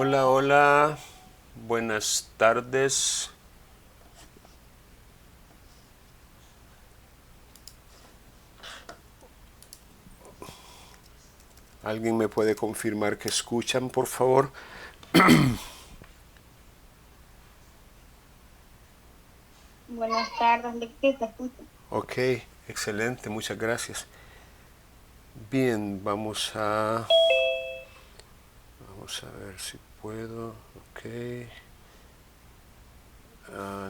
Hola, hola, buenas tardes. ¿Alguien me puede confirmar que escuchan, por favor? Buenas tardes, ¿qué te escucho? Ok, excelente, muchas gracias. Bien, vamos a ver si puedo. Ok,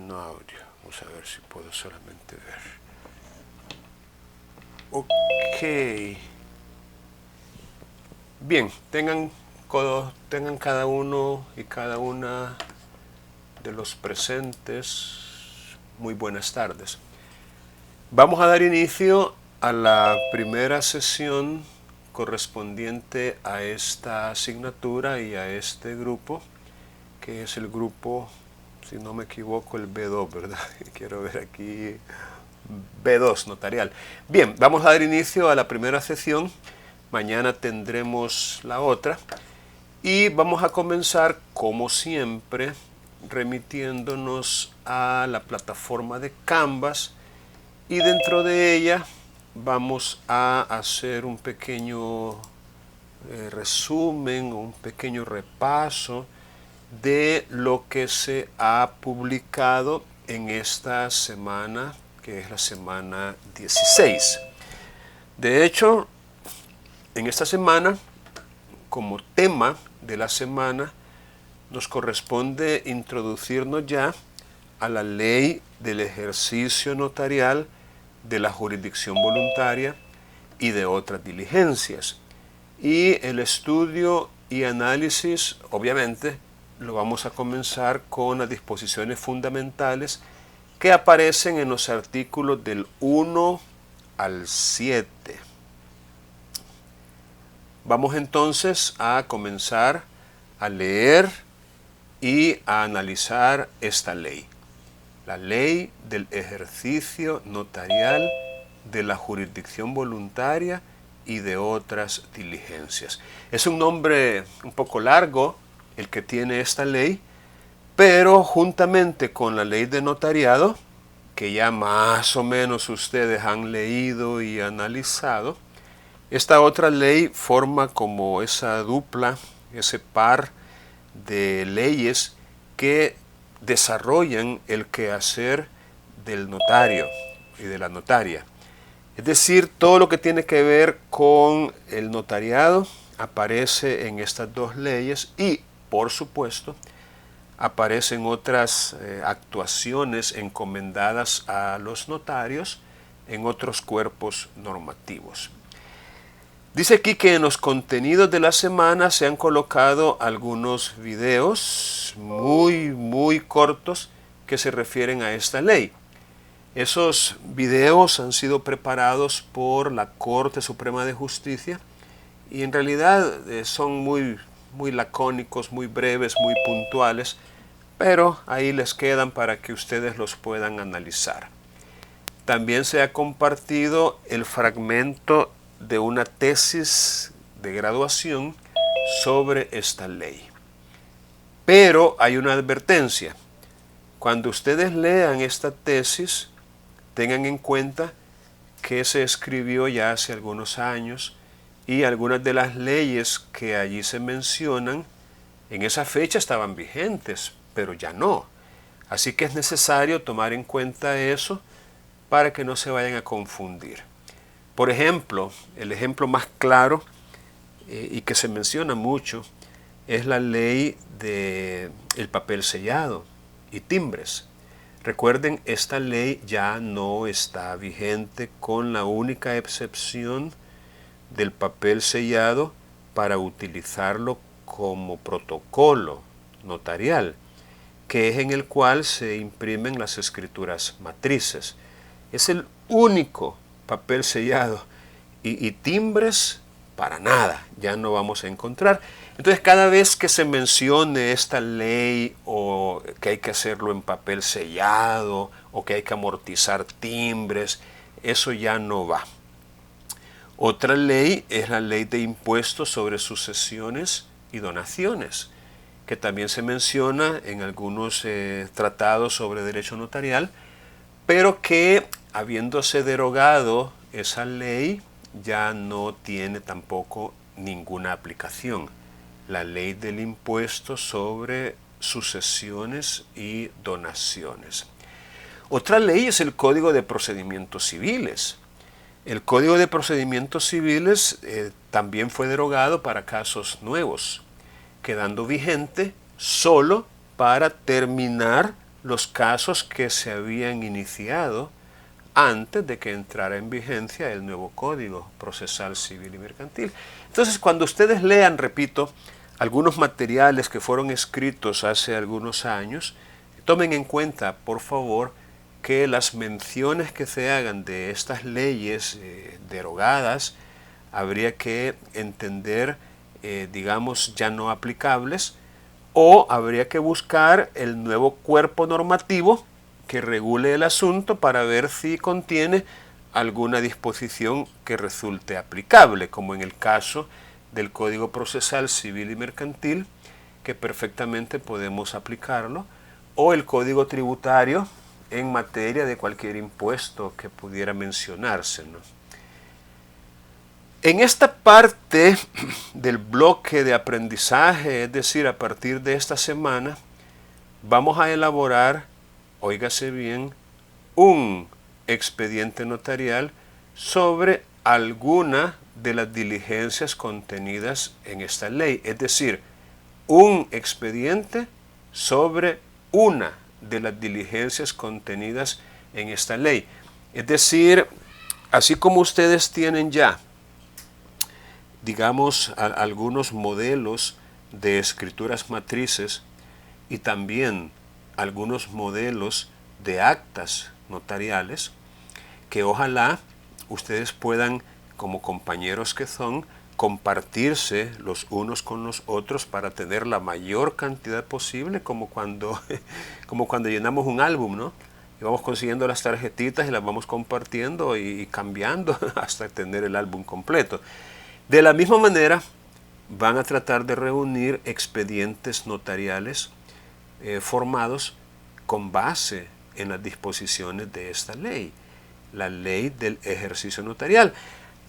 no audio. Vamos a ver si puedo solamente ver. Ok, bien, tengan cada uno y cada una de los presentes muy buenas tardes. Vamos a dar inicio a la primera sesión correspondiente a esta asignatura y a este grupo, que es el grupo, si no me equivoco, el B2, ¿verdad? Quiero ver aquí, B2, notarial. Bien, vamos a dar inicio a la primera sesión. Mañana tendremos la otra. Y vamos a comenzar, como siempre, remitiéndonos a la plataforma de Canvas, y dentro de ella vamos a hacer un pequeño resumen, un pequeño repaso de lo que se ha publicado en esta semana, que es la semana 16. De hecho, en esta semana, como tema de la semana, nos corresponde introducirnos ya a la ley del ejercicio notarial, de la jurisdicción voluntaria y de otras diligencias. Y el estudio y análisis, obviamente, lo vamos a comenzar con las disposiciones fundamentales que aparecen en los artículos del 1 al 7. Vamos entonces a comenzar a leer y a analizar esta ley. La ley del ejercicio notarial, de la jurisdicción voluntaria y de otras diligencias. Es un nombre un poco largo el que tiene esta ley, pero juntamente con la ley de notariado, que ya más o menos ustedes han leído y analizado, esta otra ley forma como esa dupla, ese par de leyes que desarrollan el quehacer del notario y de la notaria. Es decir, todo lo que tiene que ver con el notariado aparece en estas dos leyes y, por supuesto, aparecen otras actuaciones encomendadas a los notarios en otros cuerpos normativos. Dice aquí que en los contenidos de la semana se han colocado algunos videos muy cortos que se refieren a esta ley. Esos videos han sido preparados por la Corte Suprema de Justicia y en realidad son muy lacónicos, muy breves, muy puntuales, pero ahí les quedan para que ustedes los puedan analizar. También se ha compartido el fragmento de una tesis de graduación sobre esta ley. Pero hay una advertencia. Cuando ustedes lean esta tesis, tengan en cuenta que se escribió ya hace algunos años y algunas de las leyes que allí se mencionan en esa fecha estaban vigentes, pero ya no. Así que es necesario tomar en cuenta eso para que no se vayan a confundir. Por ejemplo, el ejemplo más claro y que se menciona mucho es la ley del papel sellado y timbres. Recuerden, esta ley ya no está vigente con la única excepción del papel sellado para utilizarlo como protocolo notarial, que es en el cual se imprimen las escrituras matrices. Es el único papel sellado y timbres para nada, ya no vamos a encontrar. Entonces cada vez que se mencione esta ley o que hay que hacerlo en papel sellado o que hay que amortizar timbres, eso ya no va. Otra ley es la ley de impuestos sobre sucesiones y donaciones. que también se menciona en algunos tratados sobre derecho notarial, pero que habiéndose derogado esa ley ya no tiene tampoco ninguna aplicación. La ley del impuesto sobre sucesiones y donaciones. Otra ley es el Código de Procedimientos Civiles. El Código de Procedimientos Civiles también fue derogado para casos nuevos, quedando vigente solo para terminar los casos que se habían iniciado antes de que entrara en vigencia el nuevo Código Procesal Civil y Mercantil. Entonces, cuando ustedes lean, repito, algunos materiales que fueron escritos hace algunos años, tomen en cuenta, por favor, que las menciones que se hagan de estas leyes derogadas habría que entender, digamos, ya no aplicables, o habría que buscar el nuevo cuerpo normativo que regule el asunto para ver si contiene alguna disposición que resulte aplicable, como en el caso del Código Procesal Civil y Mercantil, que perfectamente podemos aplicarlo, o el Código Tributario en materia de cualquier impuesto que pudiera mencionarse, ¿no? En esta parte del bloque de aprendizaje, es decir, a partir de esta semana, vamos a elaborar, óigase bien, un expediente notarial sobre alguna de las diligencias contenidas en esta ley. Es decir, un expediente sobre una de las diligencias contenidas en esta ley. Es decir, así como ustedes tienen ya, digamos, algunos modelos de escrituras matrices y también algunos modelos de actas notariales, que ojalá ustedes puedan, como compañeros que son, compartirse los unos con los otros para tener la mayor cantidad posible, como cuando llenamos un álbum, ¿no? Y vamos consiguiendo las tarjetitas y las vamos compartiendo y cambiando hasta tener el álbum completo. De la misma manera, van a tratar de reunir expedientes notariales formados con base en las disposiciones de esta ley, la ley del ejercicio notarial.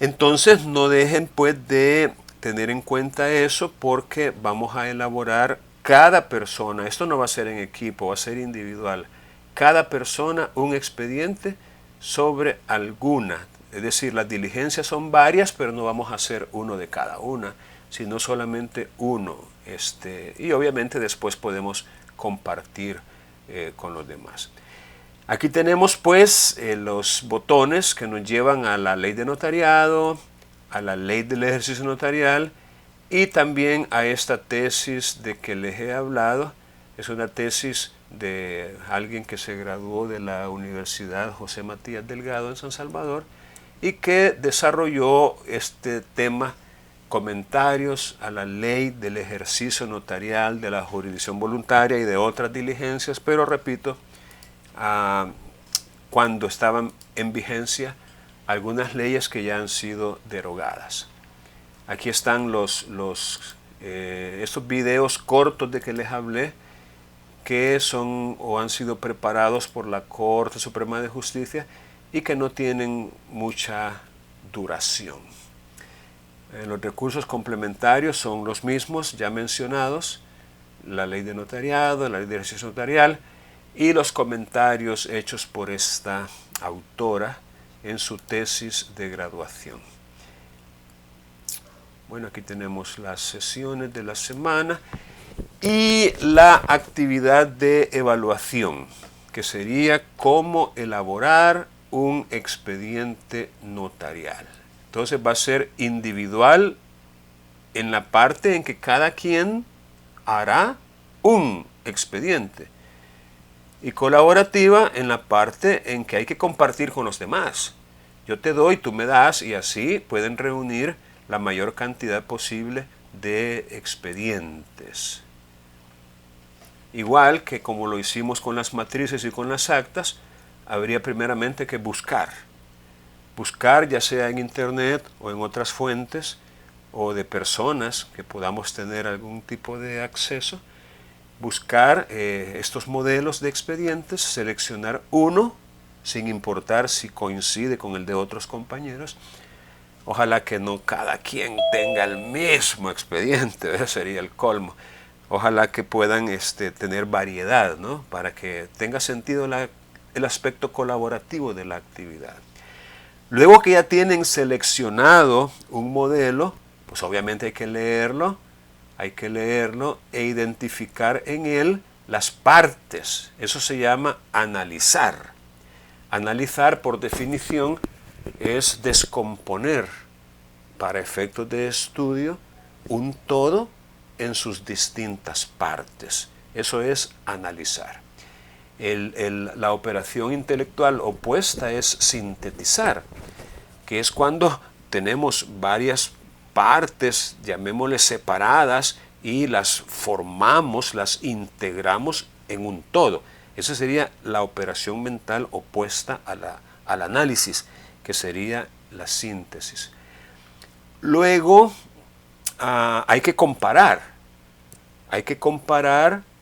Entonces no dejen pues de tener en cuenta eso, porque vamos a elaborar cada persona, esto no va a ser en equipo, va a ser individual, cada persona un expediente sobre alguna. Es decir, las diligencias son varias, pero no vamos a hacer uno de cada una, sino solamente uno. Y obviamente después podemos compartir con los demás. Aquí tenemos pues los botones que nos llevan a la ley de notariado, a la ley del ejercicio notarial y también a esta tesis de que les he hablado. Es una tesis de alguien que se graduó de la Universidad José Matías Delgado en San Salvador y que desarrolló este tema, comentarios a la ley del ejercicio notarial, de la jurisdicción voluntaria y de otras diligencias, pero repito, cuando estaban en vigencia algunas leyes que ya han sido derogadas. Aquí están estos videos cortos de que les hablé, que son o han sido preparados por la Corte Suprema de Justicia y que no tienen mucha duración. Los recursos complementarios son los mismos ya mencionados, la ley de notariado, la ley de ejercicio notarial y los comentarios hechos por esta autora en su tesis de graduación. Bueno, aquí tenemos las sesiones de la semana y la actividad de evaluación, que sería cómo elaborar un expediente notarial. Entonces va a ser individual en la parte en que cada quien hará un expediente y colaborativa en la parte en que hay que compartir con los demás. Yo te doy, tú me das y así pueden reunir la mayor cantidad posible de expedientes. Igual que como lo hicimos con las matrices y con las actas, habría primeramente que buscar ya sea en internet o en otras fuentes o de personas que podamos tener algún tipo de acceso, buscar estos modelos de expedientes, seleccionar uno, sin importar si coincide con el de otros compañeros. Ojalá que no cada quien tenga el mismo expediente, ese sería el colmo. Ojalá que puedan tener variedad, ¿no? Para que tenga sentido el aspecto colaborativo de la actividad. Luego que ya tienen seleccionado un modelo, pues obviamente hay que leerlo e identificar en él las partes. Eso se llama analizar. Analizar, por definición, es descomponer para efectos de estudio un todo en sus distintas partes. Eso es analizar. La operación intelectual opuesta es sintetizar, que es cuando tenemos varias partes, llamémosle separadas, y las formamos, las integramos en un todo. Esa sería la operación mental opuesta al análisis, que sería la síntesis. Luego hay que comparar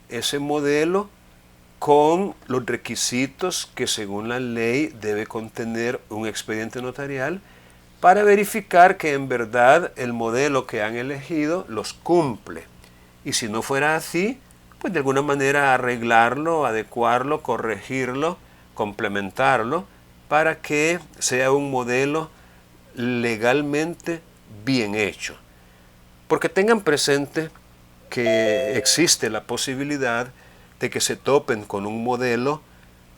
ese modelo con los requisitos que según la ley debe contener un expediente notarial para verificar que en verdad el modelo que han elegido los cumple. Y si no fuera así, pues de alguna manera arreglarlo, adecuarlo, corregirlo, complementarlo, para que sea un modelo legalmente bien hecho. Porque tengan presente que existe la posibilidad de que se topen con un modelo,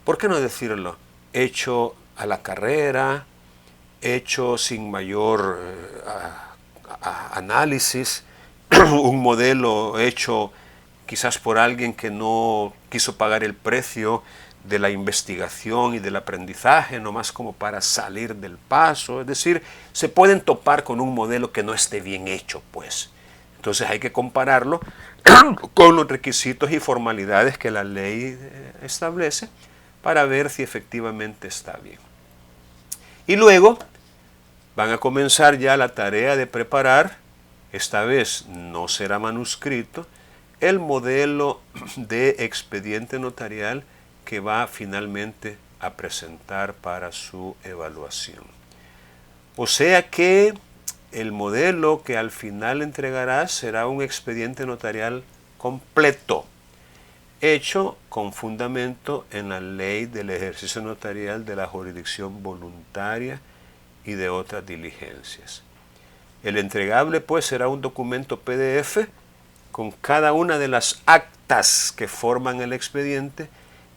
¿por qué no decirlo?, hecho a la carrera, hecho sin mayor análisis, un modelo hecho quizás por alguien que no quiso pagar el precio de la investigación y del aprendizaje, nomás como para salir del paso. Es decir, se pueden topar con un modelo que no esté bien hecho, pues. Entonces hay que compararlo con los requisitos y formalidades que la ley establece para ver si efectivamente está bien. Y luego van a comenzar ya la tarea de preparar, esta vez no será manuscrito, el modelo de expediente notarial que va finalmente a presentar para su evaluación. O sea que el modelo que al final entregará será un expediente notarial completo, hecho con fundamento en la ley del ejercicio notarial de la jurisdicción voluntaria y de otras diligencias. El entregable pues será un documento PDF con cada una de las actas que forman el expediente,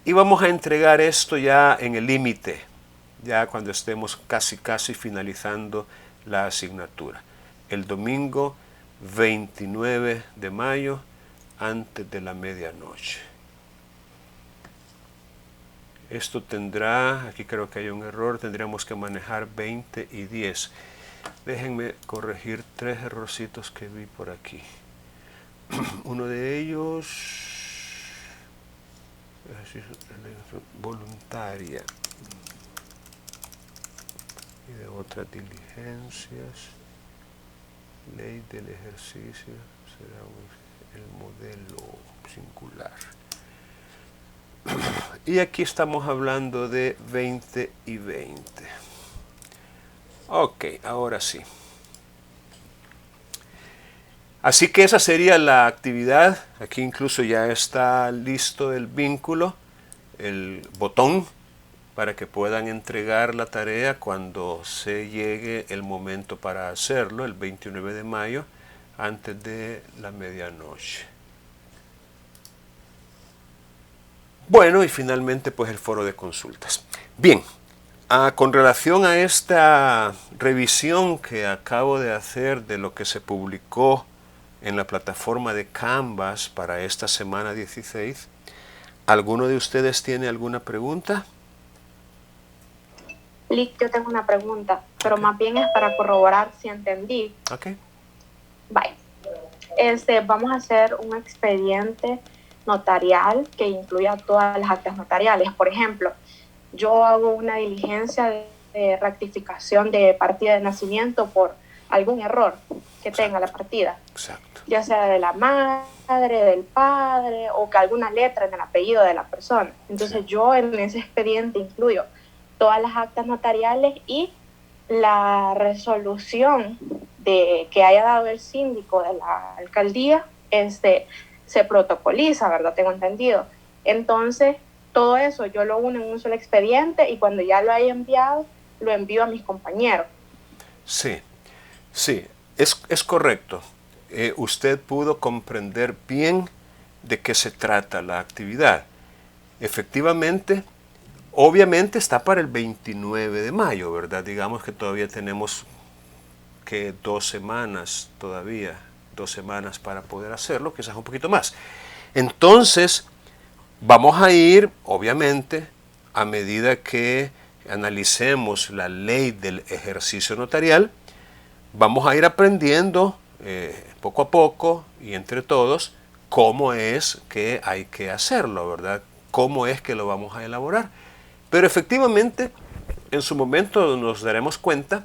y vamos a entregar esto ya en el límite, ya cuando estemos casi finalizando la asignatura, el domingo 29 de mayo antes de la medianoche. Esto tendrá, aquí creo que hay un error, tendríamos que manejar 20 y 10. Déjenme corregir 3 errorcitos que vi por aquí. Uno de ellos, voluntaria, y de otras diligencias, ley del ejercicio, será el modelo singular. Y aquí estamos hablando de 20 y 20. Ok, ahora sí. Así que esa sería la actividad. Aquí incluso ya está listo el vínculo, el botón, para que puedan entregar la tarea cuando se llegue el momento para hacerlo, el 29 de mayo, antes de la medianoche. Bueno, y finalmente pues el foro de consultas. Bien, con relación a esta revisión que acabo de hacer de lo que se publicó en la plataforma de Canvas para esta semana 16, ¿alguno de ustedes tiene alguna pregunta? Lick, yo tengo una pregunta, pero más bien es para corroborar si entendí. Ok. Vale. Vamos a hacer un expediente notarial que incluya todas las actas notariales. Por ejemplo, yo hago una diligencia de rectificación de partida de nacimiento por algún error que Exacto. tenga la partida. Exacto. Ya sea de la madre, del padre, o que alguna letra en el apellido de la persona. Entonces Sí. yo en ese expediente incluyo todas las actas notariales y la resolución de que haya dado el síndico de la alcaldía se protocoliza, ¿verdad? Tengo entendido. Entonces, todo eso yo lo uno en un solo expediente y cuando ya lo haya enviado, lo envío a mis compañeros. Sí, sí, es correcto. Usted pudo comprender bien de qué se trata la actividad. Efectivamente, obviamente está para el 29 de mayo, ¿verdad? Digamos que todavía tenemos que 2 semanas todavía, 2 semanas para poder hacerlo, quizás un poquito más. Entonces, vamos a ir, obviamente, a medida que analicemos la ley del ejercicio notarial, vamos a ir aprendiendo poco a poco y entre todos cómo es que hay que hacerlo, ¿verdad? Cómo es que lo vamos a elaborar. Pero efectivamente, en su momento nos daremos cuenta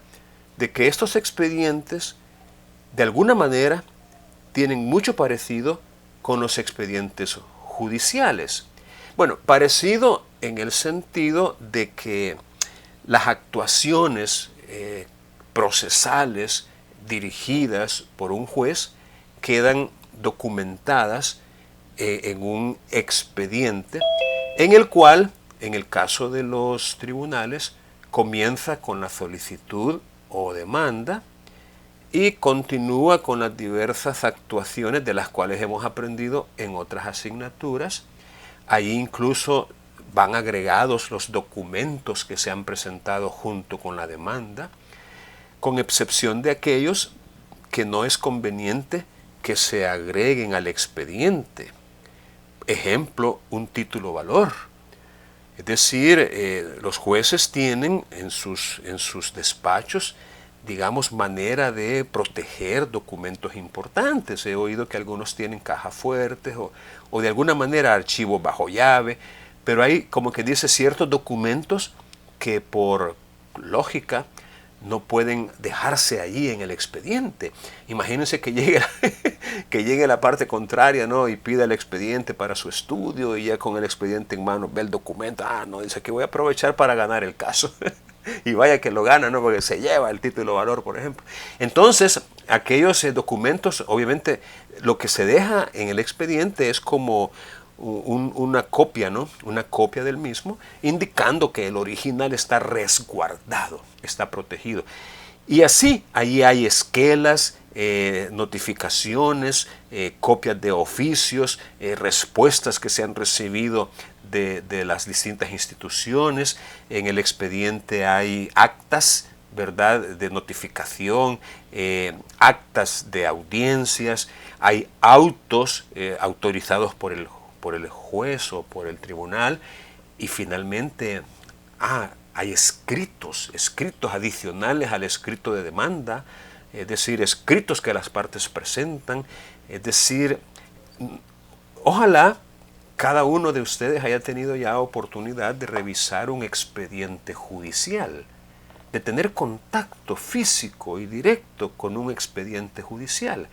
de que estos expedientes, de alguna manera, tienen mucho parecido con los expedientes judiciales. Bueno, parecido en el sentido de que las actuaciones procesales dirigidas por un juez quedan documentadas en un expediente en el cual, en el caso de los tribunales, comienza con la solicitud o demanda y continúa con las diversas actuaciones de las cuales hemos aprendido en otras asignaturas. Ahí incluso van agregados los documentos que se han presentado junto con la demanda, con excepción de aquellos que no es conveniente que se agreguen al expediente. Ejemplo, un título valor. Es decir, los jueces tienen en sus despachos, digamos, manera de proteger documentos importantes. He oído que algunos tienen cajas fuertes o de alguna manera archivos bajo llave, pero hay, como que dice, ciertos documentos que por lógica no pueden dejarse allí en el expediente. Imagínense que llegue, que llegue la parte contraria, ¿no? Y pida el expediente para su estudio y ya con el expediente en mano ve el documento. No, dice que voy a aprovechar para ganar el caso. Y vaya que lo gana, ¿no? Porque se lleva el título de valor, por ejemplo. Entonces, aquellos documentos, obviamente, lo que se deja en el expediente es como una copia, ¿no? Una copia del mismo, indicando que el original está resguardado, está protegido. Y así, ahí hay esquelas, notificaciones, copias de oficios, respuestas que se han recibido de las distintas instituciones. En el expediente hay actas, ¿verdad?, de notificación, actas de audiencias, hay autos autorizados por el juez o por el tribunal y finalmente hay escritos adicionales al escrito de demanda, es decir, escritos que las partes presentan, es decir, ojalá cada uno de ustedes haya tenido ya oportunidad de revisar un expediente judicial, de tener contacto físico y directo con un expediente judicial.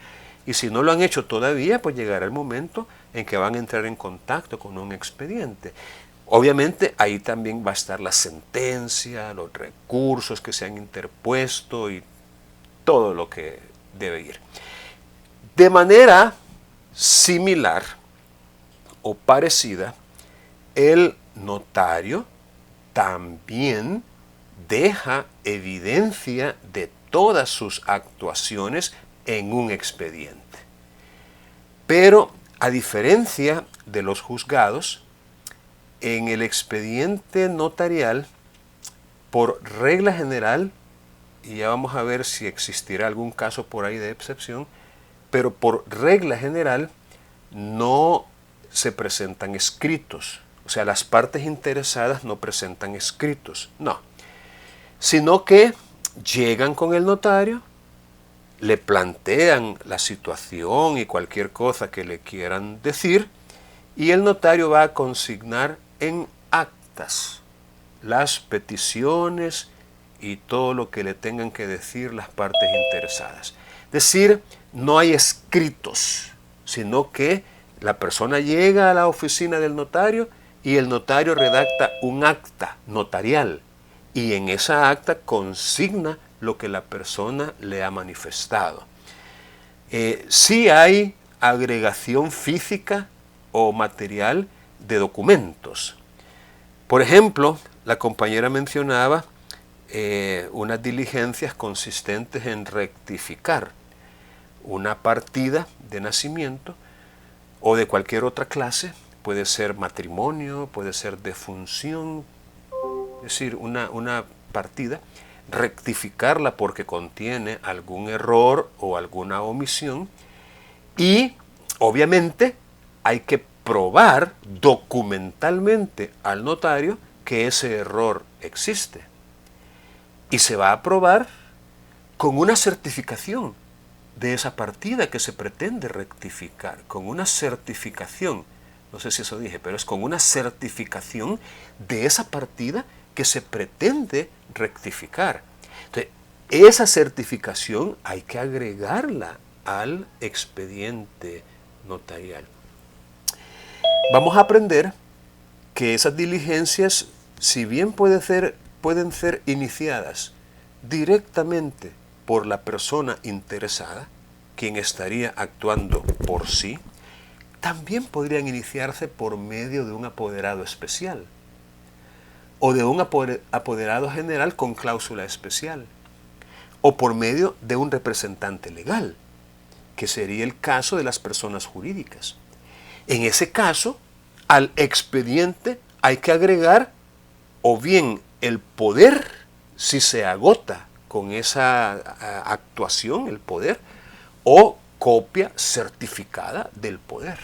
Y si no lo han hecho todavía, pues llegará el momento en que van a entrar en contacto con un expediente. Obviamente ahí también va a estar la sentencia, los recursos que se han interpuesto y todo lo que debe ir. De manera similar o parecida, el notario también deja evidencia de todas sus actuaciones en un expediente. Pero a diferencia de los juzgados, en el expediente notarial, por regla general, y ya vamos a ver si existirá algún caso por ahí de excepción, pero por regla general no se presentan escritos. O sea, las partes interesadas no presentan escritos, no. Sino que llegan con el notario, le plantean la situación y cualquier cosa que le quieran decir, y el notario va a consignar en actas las peticiones y todo lo que le tengan que decir las partes interesadas. Es decir, no hay escritos, sino que la persona llega a la oficina del notario y el notario redacta un acta notarial y en esa acta consigna lo que la persona le ha manifestado. Sí hay agregación física o material de documentos. Por ejemplo, la compañera mencionaba unas diligencias consistentes en rectificar una partida de nacimiento o de cualquier otra clase, puede ser matrimonio, puede ser defunción, es decir, una partida, rectificarla porque contiene algún error o alguna omisión y obviamente hay que probar documentalmente al notario que ese error existe. Y se va a probar con una certificación de esa partida que se pretende rectificar, con una certificación, no sé si eso dije, pero es con una certificación de esa partida que se pretende rectificar. Entonces, esa certificación hay que agregarla al expediente notarial. Vamos a aprender que esas diligencias, si bien pueden ser iniciadas directamente por la persona interesada, quien estaría actuando por sí, también podrían iniciarse por medio de un apoderado especial o de un apoderado general con cláusula especial o por medio de un representante legal, que sería el caso de las personas jurídicas. En ese caso, al expediente hay que agregar o bien el poder, si se agota con esa actuación, el poder, o copia certificada del poder.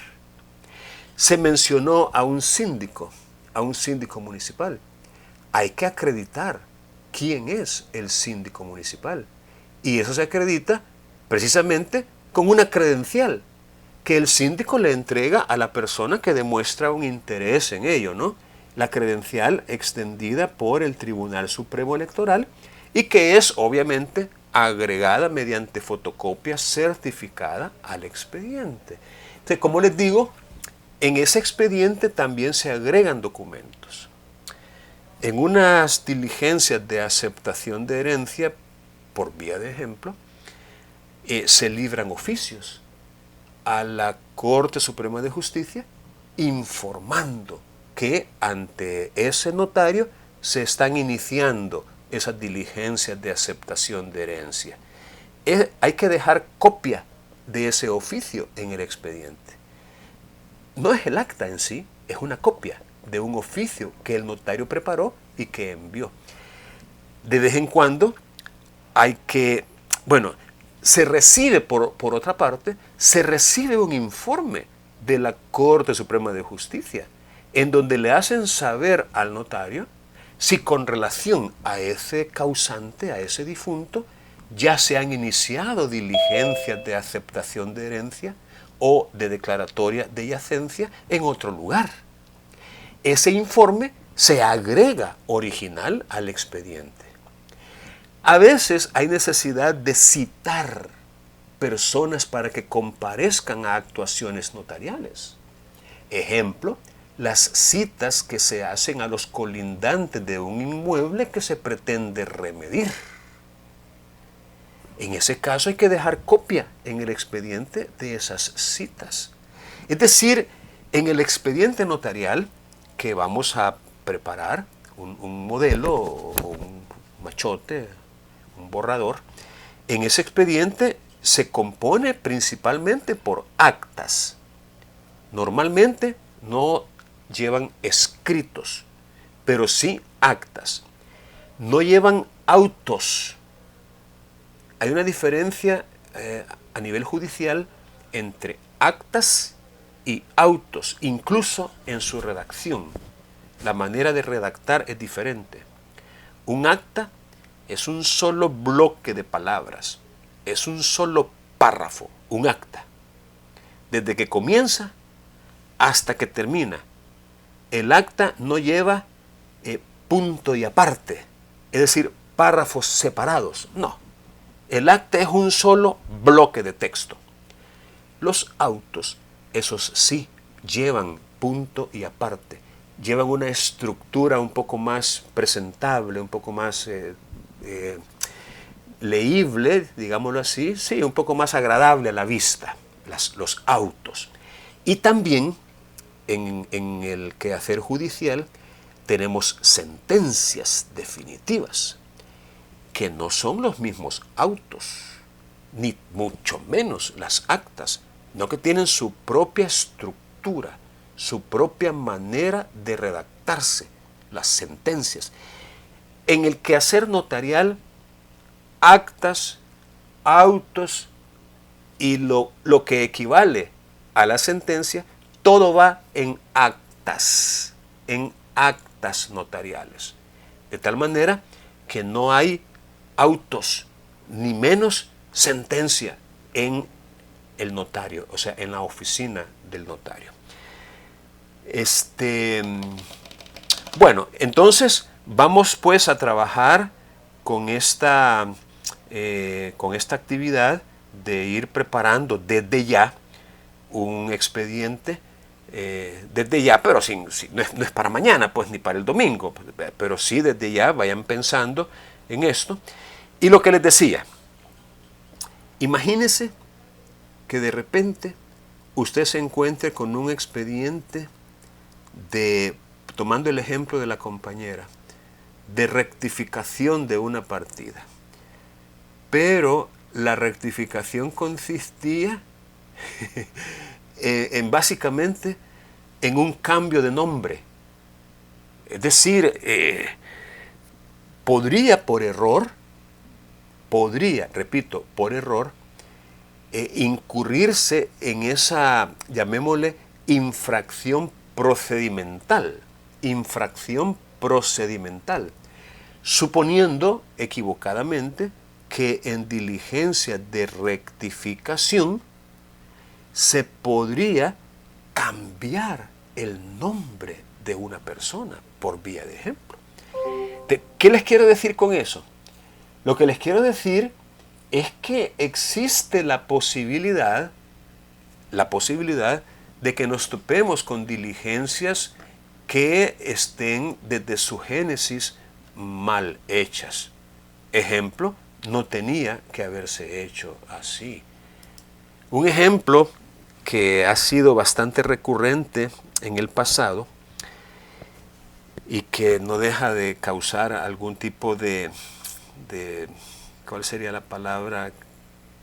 Se mencionó a un síndico municipal. Hay que acreditar quién es el síndico municipal. Y eso se acredita precisamente con una credencial que el síndico le entrega a la persona que demuestra un interés en ello, ¿no? La credencial extendida por el Tribunal Supremo Electoral y que es obviamente agregada mediante fotocopia certificada al expediente. Entonces, como les digo, en ese expediente también se agregan documentos. En unas diligencias de aceptación de herencia, por vía de ejemplo, se libran oficios a la Corte Suprema de Justicia informando que ante ese notario se están iniciando esas diligencias de aceptación de herencia. Hay que dejar copia de ese oficio en el expediente. No es el acta en sí, es una copia de un oficio que el notario preparó y que envió. De vez en cuando hay que, se recibe, por otra parte, se recibe un informe de la Corte Suprema de Justicia, en donde le hacen saber al notario si con relación a ese causante, a ese difunto, ya se han iniciado diligencias de aceptación de herencia o de declaratoria de yacencia en otro lugar. Ese informe se agrega original al expediente. A veces hay necesidad de citar personas para que comparezcan a actuaciones notariales. Ejemplo, las citas que se hacen a los colindantes de un inmueble que se pretende remedir. En ese caso hay que dejar copia en el expediente de esas citas. Es decir, en el expediente notarial que vamos a preparar, un modelo o un machote, un borrador, en ese expediente se compone principalmente por actas. Normalmente no llevan escritos, pero sí actas. No llevan autos. Hay una diferencia a nivel judicial entre actas y autos, incluso en su redacción. La manera de redactar es diferente. Un acta es un solo bloque de palabras, es un solo párrafo, un acta. Desde que comienza hasta que termina. El acta no lleva punto y aparte, es decir, párrafos separados. No, el acta es un solo bloque de texto. Los autos, esos sí, llevan punto y aparte, llevan una estructura un poco más presentable, un poco más leíble, digámoslo así, sí, un poco más agradable a la vista, los autos. Y también en el quehacer judicial tenemos sentencias definitivas, que no son los mismos autos, ni mucho menos las actas, no, que tienen su propia estructura, su propia manera de redactarse, las sentencias. En el quehacer notarial, actas, autos y lo que equivale a la sentencia, todo va en actas notariales. De tal manera que no hay autos, ni menos sentencia en el notario, o sea, en la oficina del notario. Bueno, entonces vamos pues a trabajar con esta actividad de ir preparando desde ya un expediente, desde ya, pero no es para mañana, pues, ni para el domingo, pero sí desde ya vayan pensando en esto. Y lo que les decía, imagínense que de repente usted se encuentre con un expediente tomando el ejemplo de la compañera, de rectificación de una partida. Pero la rectificación consistía básicamente en un cambio de nombre. Es decir, podría por error, repito, por error, incurrirse en esa, llamémosle, infracción procedimental, suponiendo equivocadamente que en diligencia de rectificación se podría cambiar el nombre de una persona, por vía de ejemplo. ¿Qué les quiero decir con eso? Lo que les quiero decir es que existe la posibilidad de que nos topemos con diligencias que estén desde su génesis mal hechas. Ejemplo, no tenía que haberse hecho así. Un ejemplo que ha sido bastante recurrente en el pasado y que no deja de causar algún tipo de ¿cuál sería la palabra?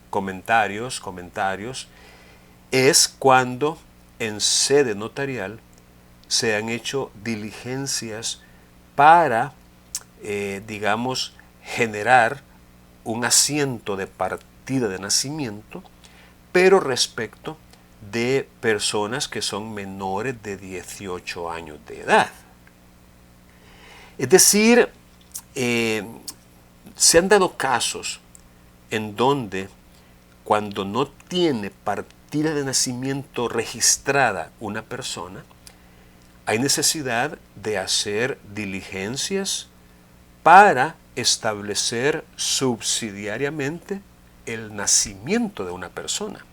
Comentarios, es cuando en sede notarial se han hecho diligencias para, digamos, generar un asiento de partida de nacimiento, pero respecto de personas que son menores de 18 años de edad. Es decir, se han dado casos en donde cuando no tiene partida de nacimiento registrada una persona, hay necesidad de hacer diligencias para establecer subsidiariamente el nacimiento de una persona.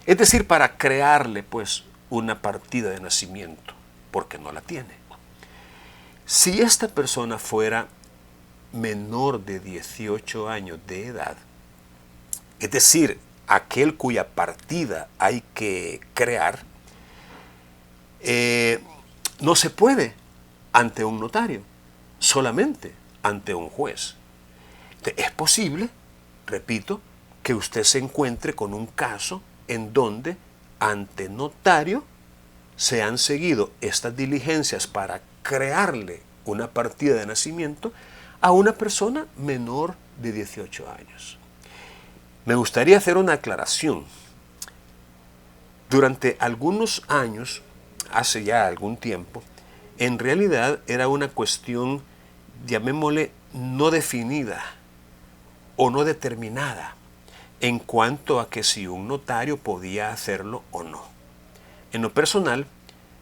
Es decir, para crearle pues una partida de nacimiento, porque no la tiene. Si esta persona fuera menor de 18 años de edad, es decir, aquel cuya partida hay que crear, no se puede ante un notario, solamente ante un juez. Es posible, repito, que usted se encuentre con un caso en donde ante notario se han seguido estas diligencias para crearle una partida de nacimiento a una persona menor de 18 años. Me gustaría hacer una aclaración. Durante algunos años, hace ya algún tiempo, en realidad era una cuestión, llamémosle, no definida o no determinada en cuanto a que si un notario podía hacerlo o no. En lo personal,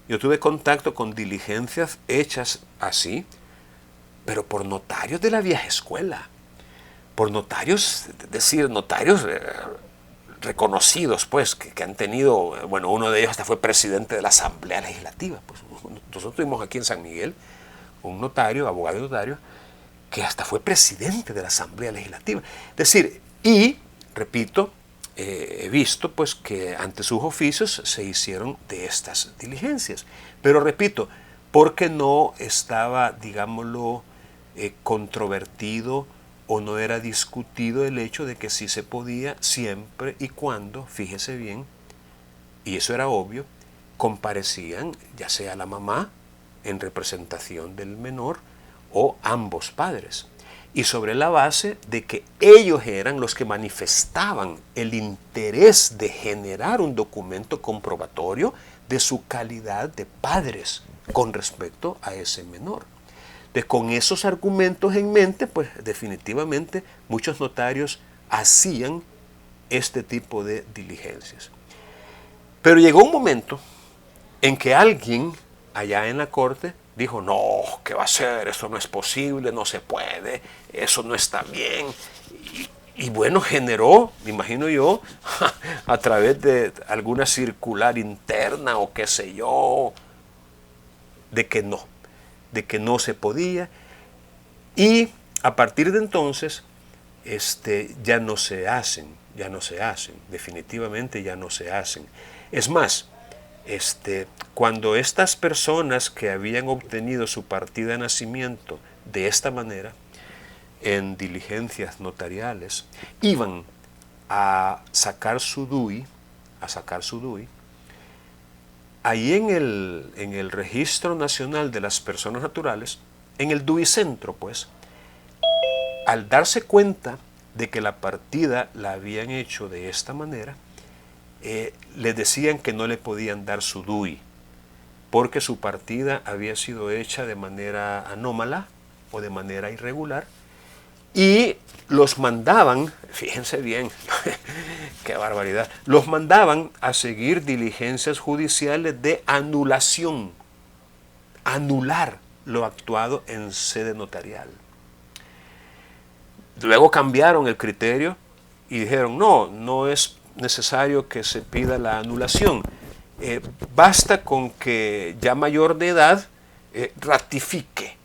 yo tuve contacto con diligencias hechas así, pero por notarios de la vieja escuela. por notarios, es decir, notarios reconocidos, pues, que han tenido, bueno, uno de ellos hasta fue presidente de la Asamblea Legislativa. Pues, nosotros tuvimos aquí en San Miguel un notario, abogado y notario, que hasta fue presidente de la Asamblea Legislativa. Es decir, y, repito, he visto pues que ante sus oficios se hicieron de estas diligencias. Pero repito, porque no estaba, digámoslo, controvertido o no era discutido el hecho de que sí se podía siempre y cuando, fíjese bien, y eso era obvio, comparecían ya sea la mamá en representación del menor o ambos padres. Y sobre la base de que ellos eran los que manifestaban el interés de generar un documento comprobatorio de su calidad de padres con respecto a ese menor. Entonces, con esos argumentos en mente, pues definitivamente muchos notarios hacían este tipo de diligencias. Pero llegó un momento en que alguien allá en la corte dijo, no, ¿qué va a hacer? Eso no es posible, no se puede, eso no está bien. Y bueno, generó, me imagino yo, a través de alguna circular interna o qué sé yo, de que no se podía. Y a partir de entonces, ya no se hacen, definitivamente ya no se hacen. Es más, cuando estas personas que habían obtenido su partida de nacimiento de esta manera, en diligencias notariales, iban a sacar su DUI, ahí en el Registro Nacional de las Personas Naturales, en el DUI Centro, pues, al darse cuenta de que la partida la habían hecho de esta manera, les decían que no le podían dar su DUI, porque su partida había sido hecha de manera anómala o de manera irregular, y los mandaban, fíjense bien, qué barbaridad, los mandaban a seguir diligencias judiciales de anulación, anular lo actuado en sede notarial. Luego cambiaron el criterio y dijeron, no es necesario que se pida la anulación. Basta con que ya mayor de edad ratifique,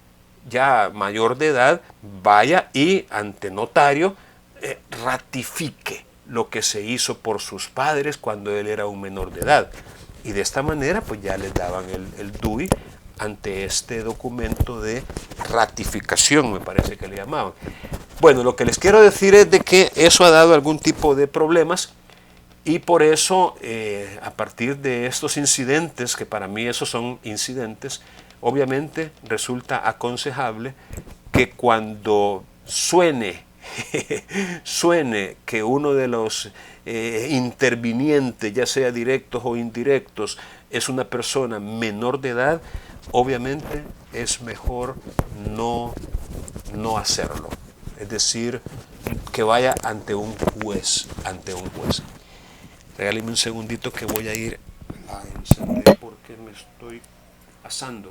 ya mayor de edad vaya y ante notario ratifique lo que se hizo por sus padres cuando él era un menor de edad. Y de esta manera pues ya les daban el DUI ante este documento de ratificación, me parece que le llamaban. Bueno, lo que les quiero decir es de que eso ha dado algún tipo de problemas. Y por eso, a partir de estos incidentes, que para mí esos son incidentes, obviamente resulta aconsejable que cuando suene que uno de los intervinientes, ya sea directos o indirectos, es una persona menor de edad, obviamente es mejor no hacerlo. Es decir, que vaya ante un juez, Regáleme un segundito que voy a ir a encender porque me estoy asando.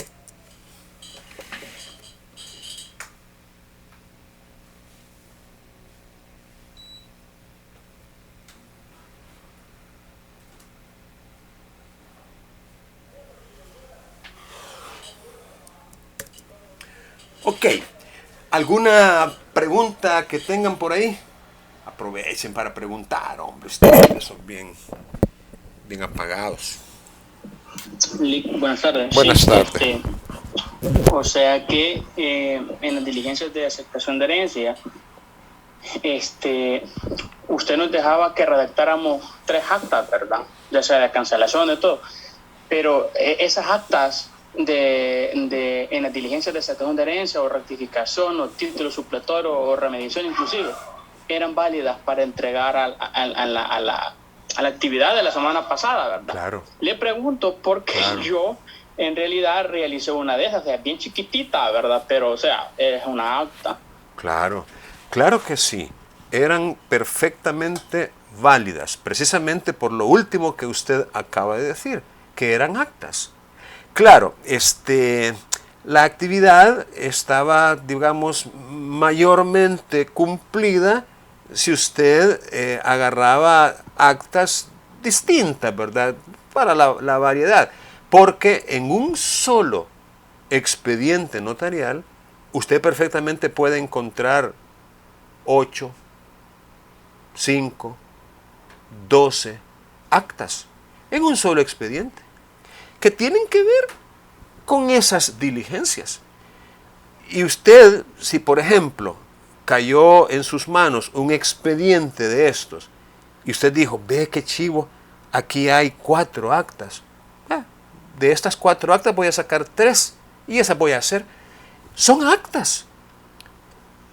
Ok, ¿alguna pregunta que tengan por ahí? Aprovechen para preguntar, hombre, ustedes son bien apagados. Buenas tardes. Buenas tardes. O sea que en las diligencias de aceptación de herencia, usted nos dejaba que redactáramos 3 actas, ¿verdad? Ya sea de cancelación, de todo. Pero esas actas en las diligencias de aceptación de herencia o rectificación o título supletorio o remediación inclusive, eran válidas para entregar a la actividad de la semana pasada, ¿verdad? Claro. Le pregunto porque claro. Yo en realidad realicé una de esas, o sea, bien chiquitita, ¿verdad? Pero, o sea, es una acta. Claro, claro que sí. Eran perfectamente válidas, precisamente por lo último que usted acaba de decir, que eran actas. Claro, la actividad estaba, digamos, mayormente cumplida si usted agarraba actas distintas, ¿verdad? Para la variedad. Porque en un solo expediente notarial, usted perfectamente puede encontrar 8, 5, 12 actas en un solo expediente que tienen que ver con esas diligencias. Y usted, si por ejemplo cayó en sus manos un expediente de estos y usted dijo, ve qué chivo, aquí hay 4 actas. De estas 4 actas voy a sacar 3 y esas voy a hacer. Son actas.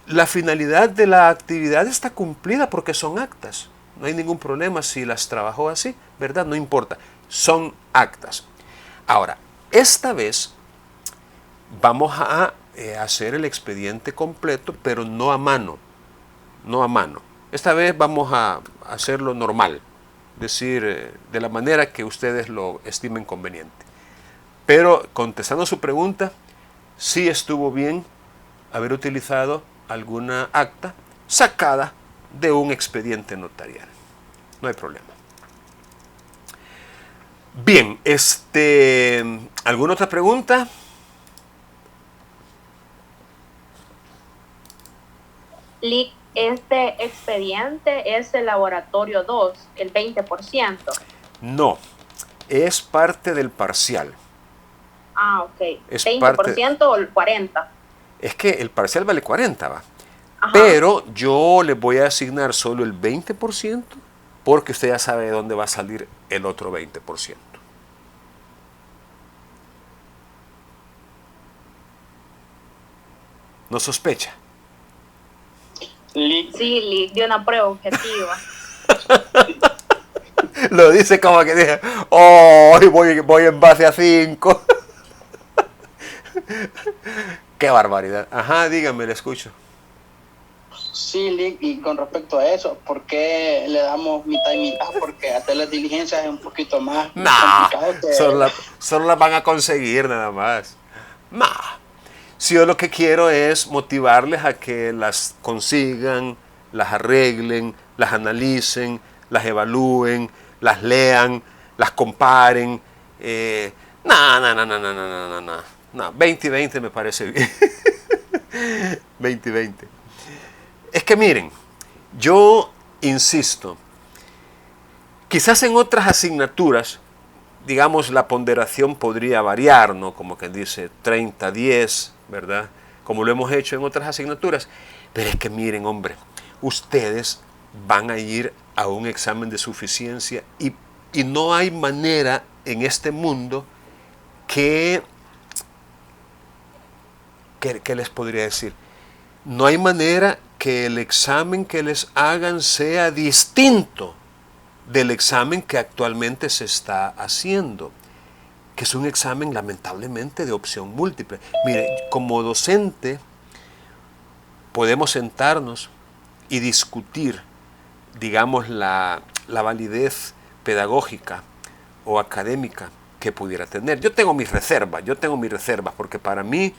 La finalidad de la actividad está cumplida porque son actas. No hay ningún problema si las trabajó así, ¿verdad? No importa. Son actas. Ahora, esta vez vamos a hacer el expediente completo, pero no a mano. No a mano. Esta vez vamos a hacerlo normal. Es decir, de la manera que ustedes lo estimen conveniente. Pero contestando su pregunta, sí estuvo bien haber utilizado alguna acta sacada de un expediente notarial. No hay problema. Bien, ¿alguna otra pregunta? Lic, este expediente es el laboratorio 2, el 20%. No, es parte del parcial. Ah, ok. Es 20% o el 40%. Es que el parcial vale 40, ¿va? Ajá. Pero yo le voy a asignar solo el 20% porque usted ya sabe de dónde va a salir el otro 20%. ¿No sospecha? Sí, Lic, de una prueba objetiva. Lo dice como que dice, oh, voy en base a 5. Qué barbaridad. Ajá, dígame, le escucho. Sí, Lic, y con respecto a eso, ¿por qué le damos mitad y mitad? Porque hacer las diligencias es un poquito más complicado que... solo las van a conseguir nada más. No. Si yo lo que quiero es motivarles a que las consigan, las arreglen, las analicen, las evalúen, las lean, las comparen. No, 20 y 20 me parece bien. 20 y 20. Es que miren, yo insisto, quizás en otras asignaturas, digamos, la ponderación podría variar, ¿no? Como que dice 30-10, ¿verdad? Como lo hemos hecho en otras asignaturas. Pero es que miren, hombre, ustedes van a ir a un examen de suficiencia y no hay manera en este mundo ¿qué les podría decir? No hay manera que el examen que les hagan sea distinto del examen que actualmente se está haciendo, que es un examen lamentablemente de opción múltiple. Mire, como docente podemos sentarnos y discutir, digamos, la validez pedagógica o académica que pudiera tener. Yo tengo mis reservas, porque para mí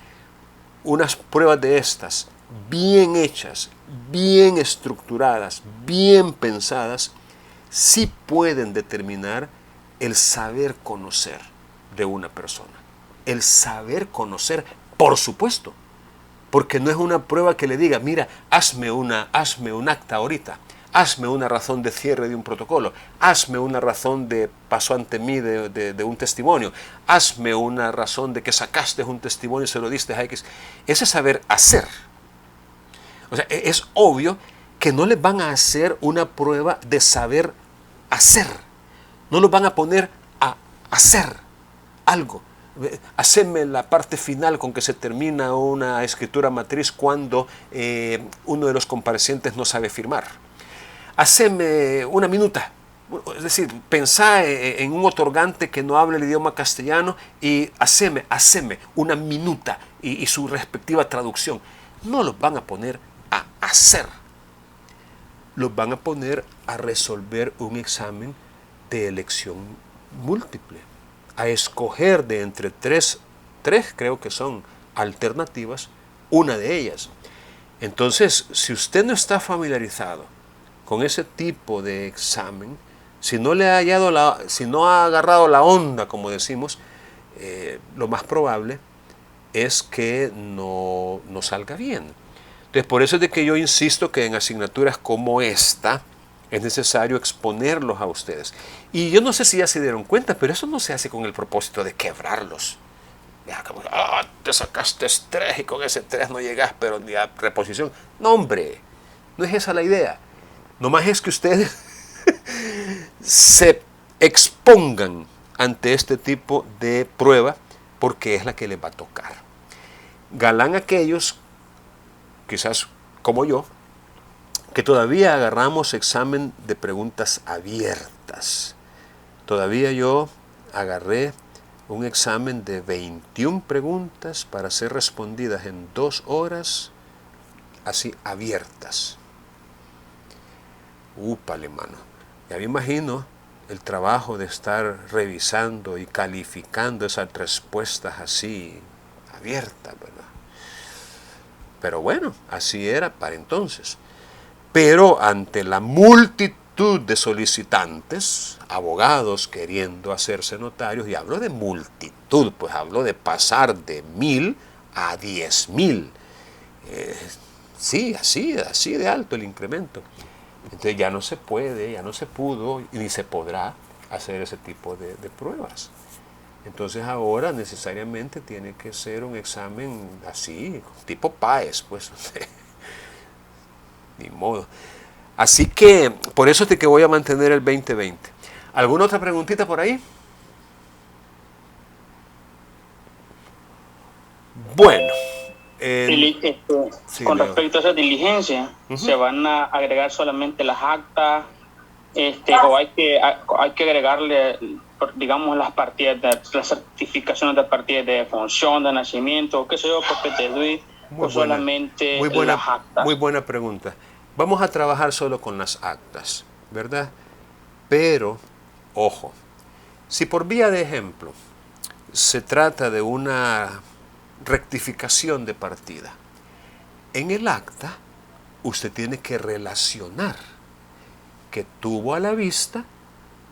unas pruebas de estas, bien hechas, bien estructuradas, bien pensadas, sí pueden determinar el saber conocer de una persona. El saber conocer, por supuesto, porque no es una prueba que le diga, mira, hazme un acta ahorita, hazme una razón de cierre de un protocolo, hazme una razón de pasó ante mí de un testimonio, hazme una razón de que sacaste un testimonio y se lo diste a X. Ese es saber hacer. O sea, es obvio que no les van a hacer una prueba de saber hacer. No los van a poner a hacer algo. Haceme la parte final con que se termina una escritura matriz cuando uno de los comparecientes no sabe firmar. Haceme una minuta. Es decir, pensá en un otorgante que no hable el idioma castellano y haceme una minuta y su respectiva traducción. No los van a poner a hacer. Los van a poner a resolver un examen de elección múltiple, a escoger de entre tres creo que son alternativas, una de ellas. Entonces, si usted no está familiarizado con ese tipo de examen, si no ha agarrado la onda, como decimos, lo más probable es que no salga bien. Entonces, por eso es de que yo insisto que en asignaturas como esta es necesario exponerlos a ustedes. Y yo no sé si ya se dieron cuenta, pero eso no se hace con el propósito de quebrarlos. Ya, como, te sacaste 3 y con ese 3 no llegas, pero ni a reposición. No, hombre, no es esa la idea. Nomás es que ustedes se expongan ante este tipo de prueba porque es la que les va a tocar. Galán aquellos, quizás como yo, que todavía agarramos examen de preguntas abiertas. Todavía yo agarré un examen de 21 preguntas para ser respondidas en 2 horas, así abiertas. Úpale, mano. Ya me imagino el trabajo de estar revisando y calificando esas respuestas así abiertas, ¿verdad? Pero bueno, así era para entonces. Pero ante la multitud de solicitantes, abogados queriendo hacerse notarios, y hablo de multitud, pues hablo de pasar de 1000 a 10.000. Sí, así de alto el incremento. Entonces ya no se puede, ya no se pudo, ni se podrá hacer ese tipo de pruebas. Entonces ahora necesariamente tiene que ser un examen así, tipo PAES, pues. Ni modo. Así que por eso es de que voy a mantener el 2020. ¿Alguna otra preguntita por ahí? Bueno. Sí, con respecto a esa diligencia, ¿se van a agregar solamente las actas o hay que agregarle, digamos, las partidas, las certificaciones de partidas de función, de nacimiento, qué sé yo, porque te doy solamente las actas? Muy buena pregunta. Vamos a trabajar solo con las actas, ¿verdad? Pero, ojo, si por vía de ejemplo se trata de una rectificación de partida, en el acta usted tiene que relacionar que tuvo a la vista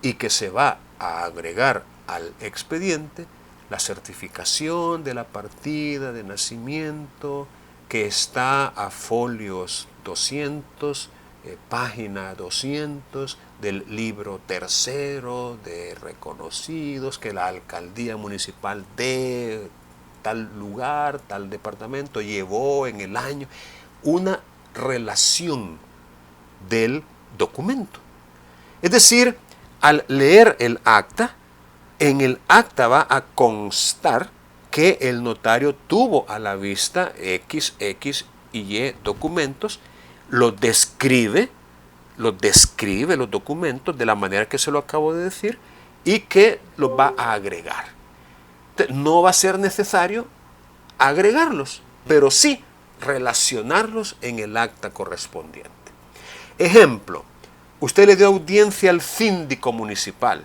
y que se va a agregar al expediente la certificación de la partida de nacimiento que está a folios 200, página 200 del libro tercero de reconocidos que la alcaldía municipal de tal lugar, tal departamento llevó en el año, una relación del documento. Es decir, al leer el acta, en el acta va a constar que el notario tuvo a la vista X y Y documentos, los describe los documentos de la manera que se lo acabo de decir y que los va a agregar. No va a ser necesario agregarlos, pero sí relacionarlos en el acta correspondiente. Ejemplo, usted le dio audiencia al síndico municipal.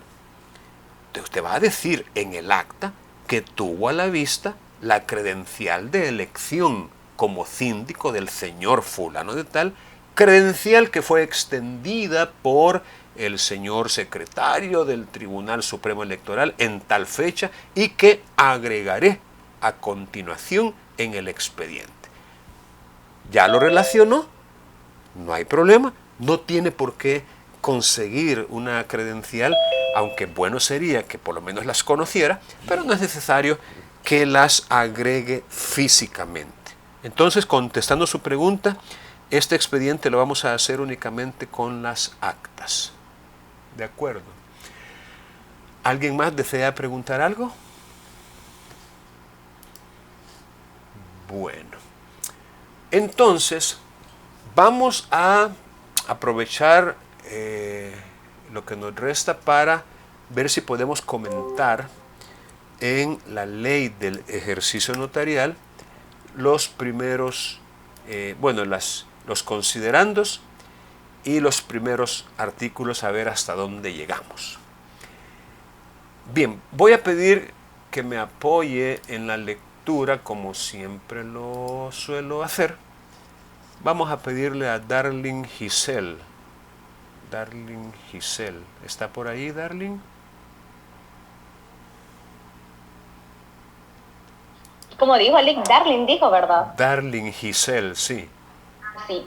Usted va a decir en el acta que tuvo a la vista la credencial de elección como síndico del señor fulano de tal, credencial que fue extendida por el señor secretario del Tribunal Supremo Electoral en tal fecha y que agregaré a continuación en el expediente. ¿Ya lo relacionó? No hay problema, no tiene por qué conseguir una credencial, aunque bueno sería que por lo menos las conociera, pero no es necesario que las agregue físicamente. Entonces, contestando su pregunta, este expediente lo vamos a hacer únicamente con las actas. ¿De acuerdo? ¿Alguien más desea preguntar algo? Bueno, entonces vamos a aprovechar lo que nos resta para ver si podemos comentar en la ley del ejercicio notarial los primeros, los considerandos y los primeros artículos, a ver hasta dónde llegamos. Bien, voy a pedir que me apoye en la lectura lectura, como siempre lo suelo hacer, vamos a pedirle a Darling Giselle. Darling Giselle. ¿Está por ahí, Darling? Como dijo Lick, Darling dijo, ¿verdad? Darling Giselle, sí. Sí.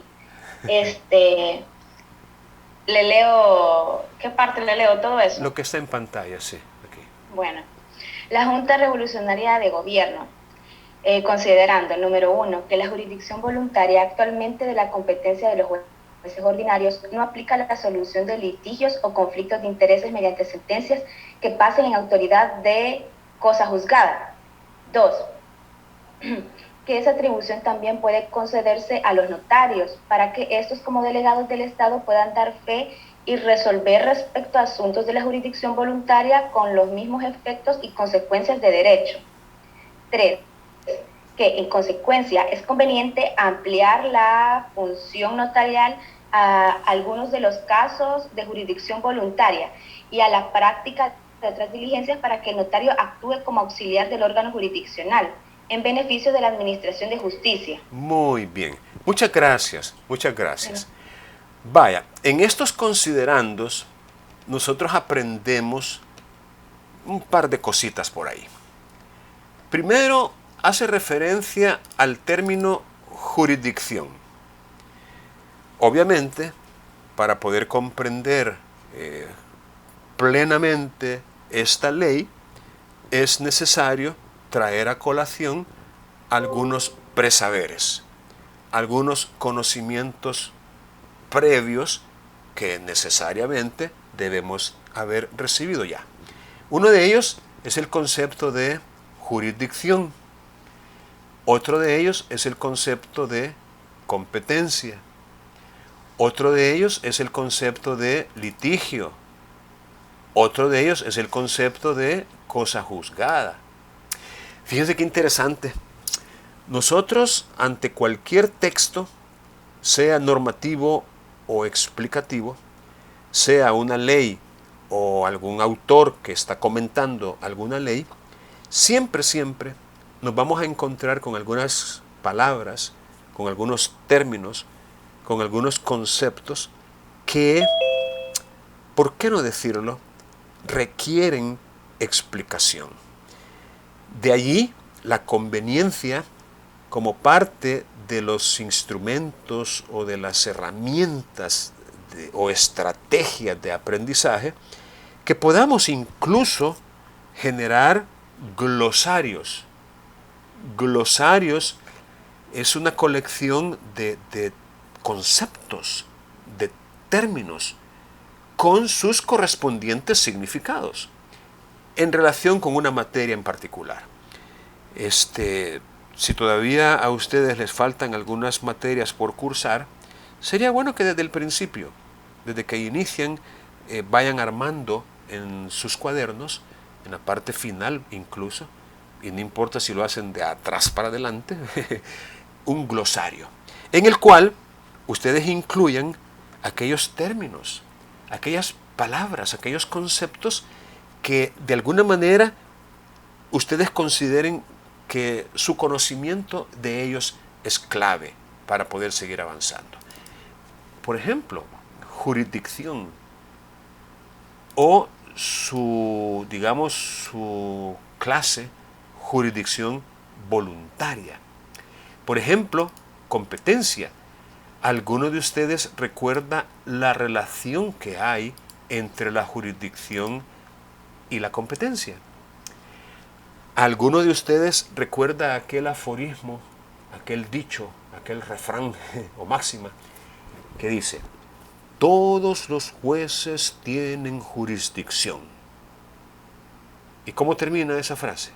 Le leo, ¿qué parte le leo? Todo eso. Lo que está en pantalla, sí. Aquí. Bueno, la Junta Revolucionaria de Gobierno, considerando, número 1, que la jurisdicción voluntaria actualmente de la competencia de los jueces ordinarios no aplica a la solución de litigios o conflictos de intereses mediante sentencias que pasen en autoridad de cosa juzgada. 2, que esa atribución también puede concederse a los notarios para que estos, como delegados del Estado, puedan dar fe y resolver respecto a asuntos de la jurisdicción voluntaria con los mismos efectos y consecuencias de derecho. 3, que en consecuencia es conveniente ampliar la función notarial a algunos de los casos de jurisdicción voluntaria y a la práctica de otras diligencias para que el notario actúe como auxiliar del órgano jurisdiccional en beneficio de la administración de justicia. Muy bien. Muchas gracias, muchas gracias. Vaya, en estos considerandos nosotros aprendemos un par de cositas por ahí. Primero, hace referencia al término jurisdicción. Obviamente, para poder comprender plenamente esta ley, es necesario traer a colación algunos presaberes, algunos conocimientos previos que necesariamente debemos haber recibido ya. Uno de ellos es el concepto de jurisdicción. Otro de ellos es el concepto de competencia. Otro de ellos es el concepto de litigio. Otro de ellos es el concepto de cosa juzgada. Fíjense qué interesante. Nosotros, ante cualquier texto, sea normativo o explicativo, sea una ley o algún autor que está comentando alguna ley, siempre nos vamos a encontrar con algunas palabras, con algunos términos, con algunos conceptos que, ¿por qué no decirlo?, requieren explicación. De allí la conveniencia como parte de los instrumentos o de las herramientas o estrategias de aprendizaje, que podamos incluso generar glosarios. Glosarios es una colección de conceptos, de términos, con sus correspondientes significados en relación con una materia en particular. Si todavía a ustedes les faltan algunas materias por cursar, sería bueno que desde el principio, desde que inician, vayan armando en sus cuadernos, en la parte final incluso, y no importa si lo hacen de atrás para adelante, un glosario, en el cual ustedes incluyan aquellos términos, aquellas palabras, aquellos conceptos que de alguna manera ustedes consideren que su conocimiento de ellos es clave para poder seguir avanzando. Por ejemplo, jurisdicción o su clase, jurisdicción voluntaria. Por ejemplo, competencia. ¿Alguno de ustedes recuerda la relación que hay entre la jurisdicción y la competencia? ¿Alguno de ustedes recuerda aquel aforismo, aquel dicho, aquel refrán o máxima que dice: todos los jueces tienen jurisdicción? ¿Y cómo termina esa frase?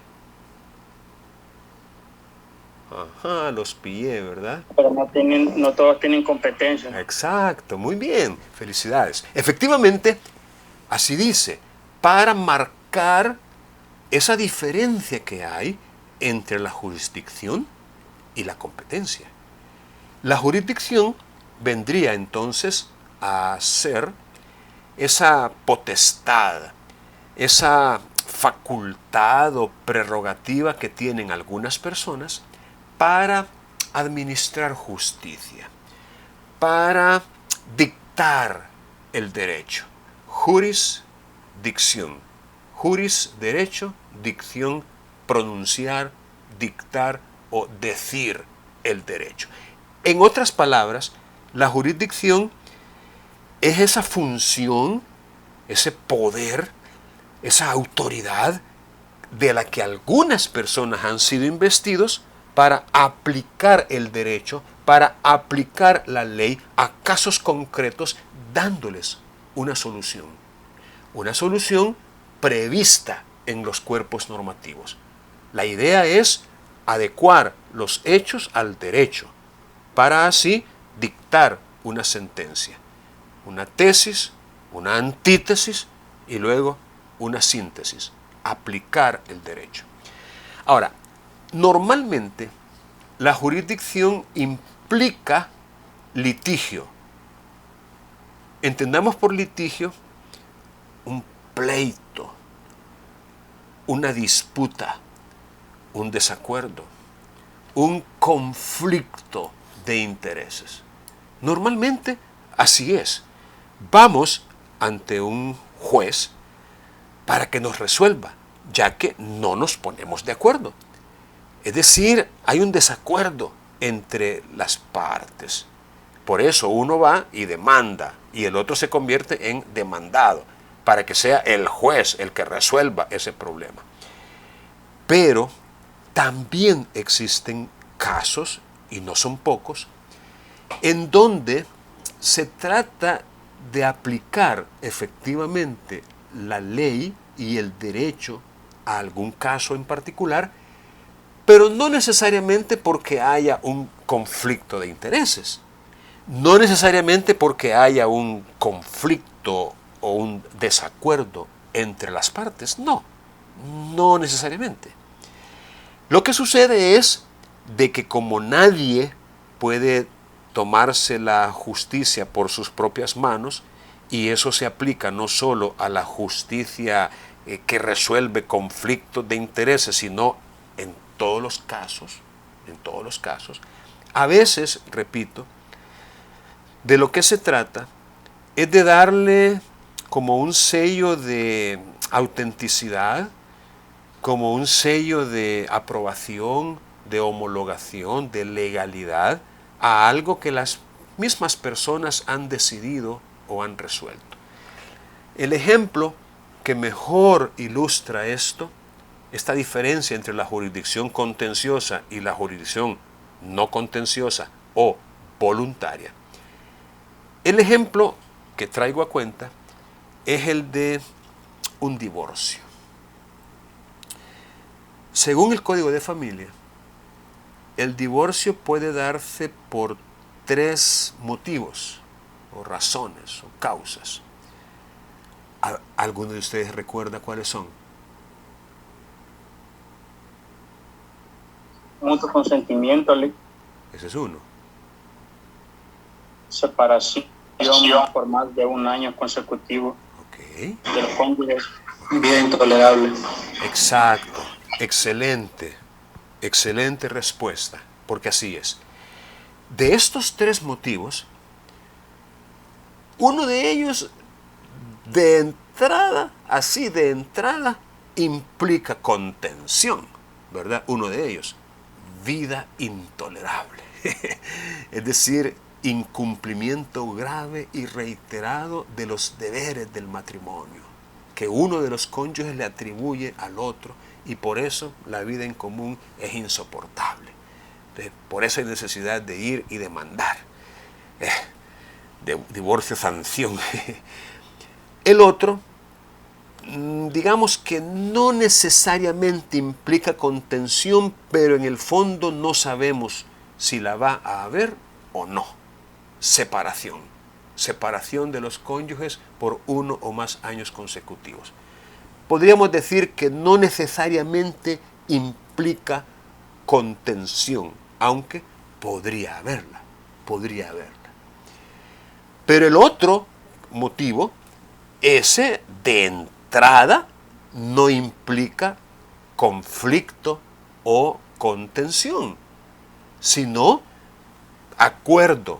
Ajá, los pillé, ¿verdad? Pero no todos tienen competencia. Exacto, muy bien, felicidades. Efectivamente, así dice, para marcar esa diferencia que hay entre la jurisdicción y la competencia. La jurisdicción vendría entonces a ser esa potestad, esa facultad o prerrogativa que tienen algunas personas para administrar justicia, para dictar el derecho. Juris, dicción. Juris, derecho, dicción, pronunciar, dictar o decir el derecho. En otras palabras, la jurisdicción es esa función, ese poder, esa autoridad de la que algunas personas han sido investidos para aplicar el derecho, para aplicar la ley a casos concretos, dándoles una solución prevista en los cuerpos normativos. La idea es adecuar los hechos al derecho, para así dictar una sentencia, una tesis, una antítesis y luego una síntesis, aplicar el derecho. Ahora, normalmente la jurisdicción implica litigio. Entendamos por litigio un pleito, una disputa, un desacuerdo, un conflicto de intereses. Normalmente así es. Vamos ante un juez para que nos resuelva, ya que no nos ponemos de acuerdo. Es decir, hay un desacuerdo entre las partes. Por eso uno va y demanda y el otro se convierte en demandado, para que sea el juez el que resuelva ese problema. Pero también existen casos, y no son pocos, en donde se trata de aplicar efectivamente la ley y el derecho a algún caso en particular, pero no necesariamente porque haya un conflicto de intereses, no necesariamente porque haya un conflicto o un desacuerdo entre las partes, no necesariamente. Lo que sucede es de que como nadie puede tomarse la justicia por sus propias manos, y eso se aplica no solo a la justicia que resuelve conflictos de intereses, sino en todos los casos, a veces, repito, de lo que se trata es de darle como un sello de autenticidad, como un sello de aprobación, de homologación, de legalidad a algo que las mismas personas han decidido o han resuelto. El ejemplo que mejor ilustra esto, esta diferencia entre la jurisdicción contenciosa y la jurisdicción no contenciosa o voluntaria, el ejemplo que traigo a cuenta es el de un divorcio. Según el Código de Familia, el divorcio puede darse por 3 motivos, o razones, o causas. ¿Alguno de ustedes recuerda cuáles son? Mutuo consentimiento, Ese es uno. separación por más de un año consecutivo Ok. de los cónyuges, vida intolerable. Exacto. Excelente. Excelente respuesta, porque así es. De estos 3 motivos, uno de ellos de entrada, así de entrada, implica contención, ¿verdad? Uno de ellos, vida intolerable. Es decir, incumplimiento grave y reiterado de los deberes del matrimonio, que uno de los cónyuges le atribuye al otro, y por eso la vida en común es insoportable. Entonces, por eso hay necesidad de ir y demandar. De divorcio sanción. El otro, digamos que no necesariamente implica contención, pero en el fondo no sabemos si la va a haber o no. Separación. Separación de los cónyuges por 1 o más años consecutivos. Podríamos decir que no necesariamente implica contención, aunque podría haberla. Pero el otro motivo, ese de entrada, no implica conflicto o contención, sino acuerdo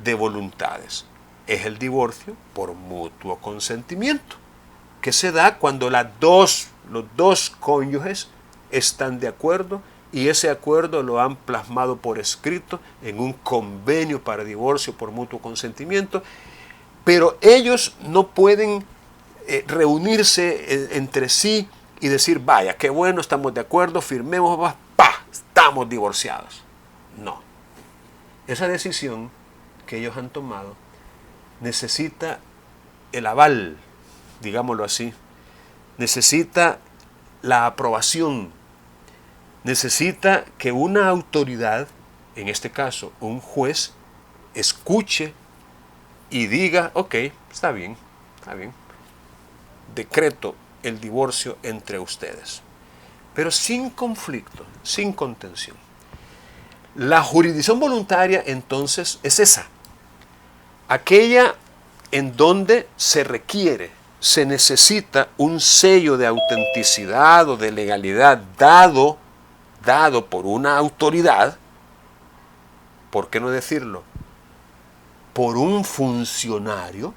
de voluntades. Es el divorcio por mutuo consentimiento, que se da cuando los dos cónyuges están de acuerdo y ese acuerdo lo han plasmado por escrito en un convenio para divorcio por mutuo consentimiento, pero ellos no pueden reunirse entre sí y decir, vaya, qué bueno, estamos de acuerdo, firmemos, estamos divorciados. No. Esa decisión que ellos han tomado necesita el aval, digámoslo así, necesita la aprobación, necesita que una autoridad, en este caso un juez, escuche y diga, ok, está bien, decreto el divorcio entre ustedes, pero sin conflicto, sin contención. La jurisdicción voluntaria entonces es esa, aquella en donde se requiere, se necesita un sello de autenticidad o de legalidad dado por una autoridad, ¿por qué no decirlo? Por un funcionario,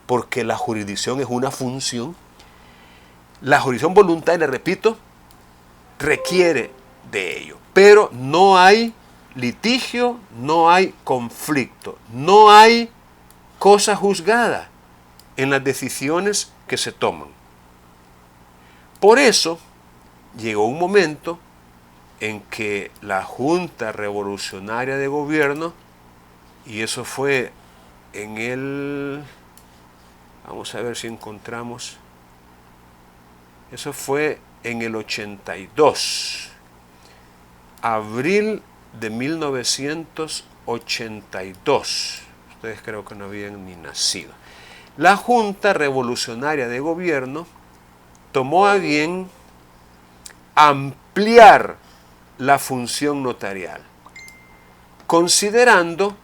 porque la jurisdicción es una función. La jurisdicción voluntaria, repito, requiere de ello, pero no hay litigio, no hay conflicto, no hay cosa juzgada en las decisiones que se toman. Por eso llegó un momento en que la Junta Revolucionaria de Gobierno, y eso fue en el, vamos a ver si encontramos, eso fue en el 82, abril de 1982. Ustedes creo que no habían ni nacido. La Junta Revolucionaria de Gobierno tomó a bien ampliar la función notarial, considerando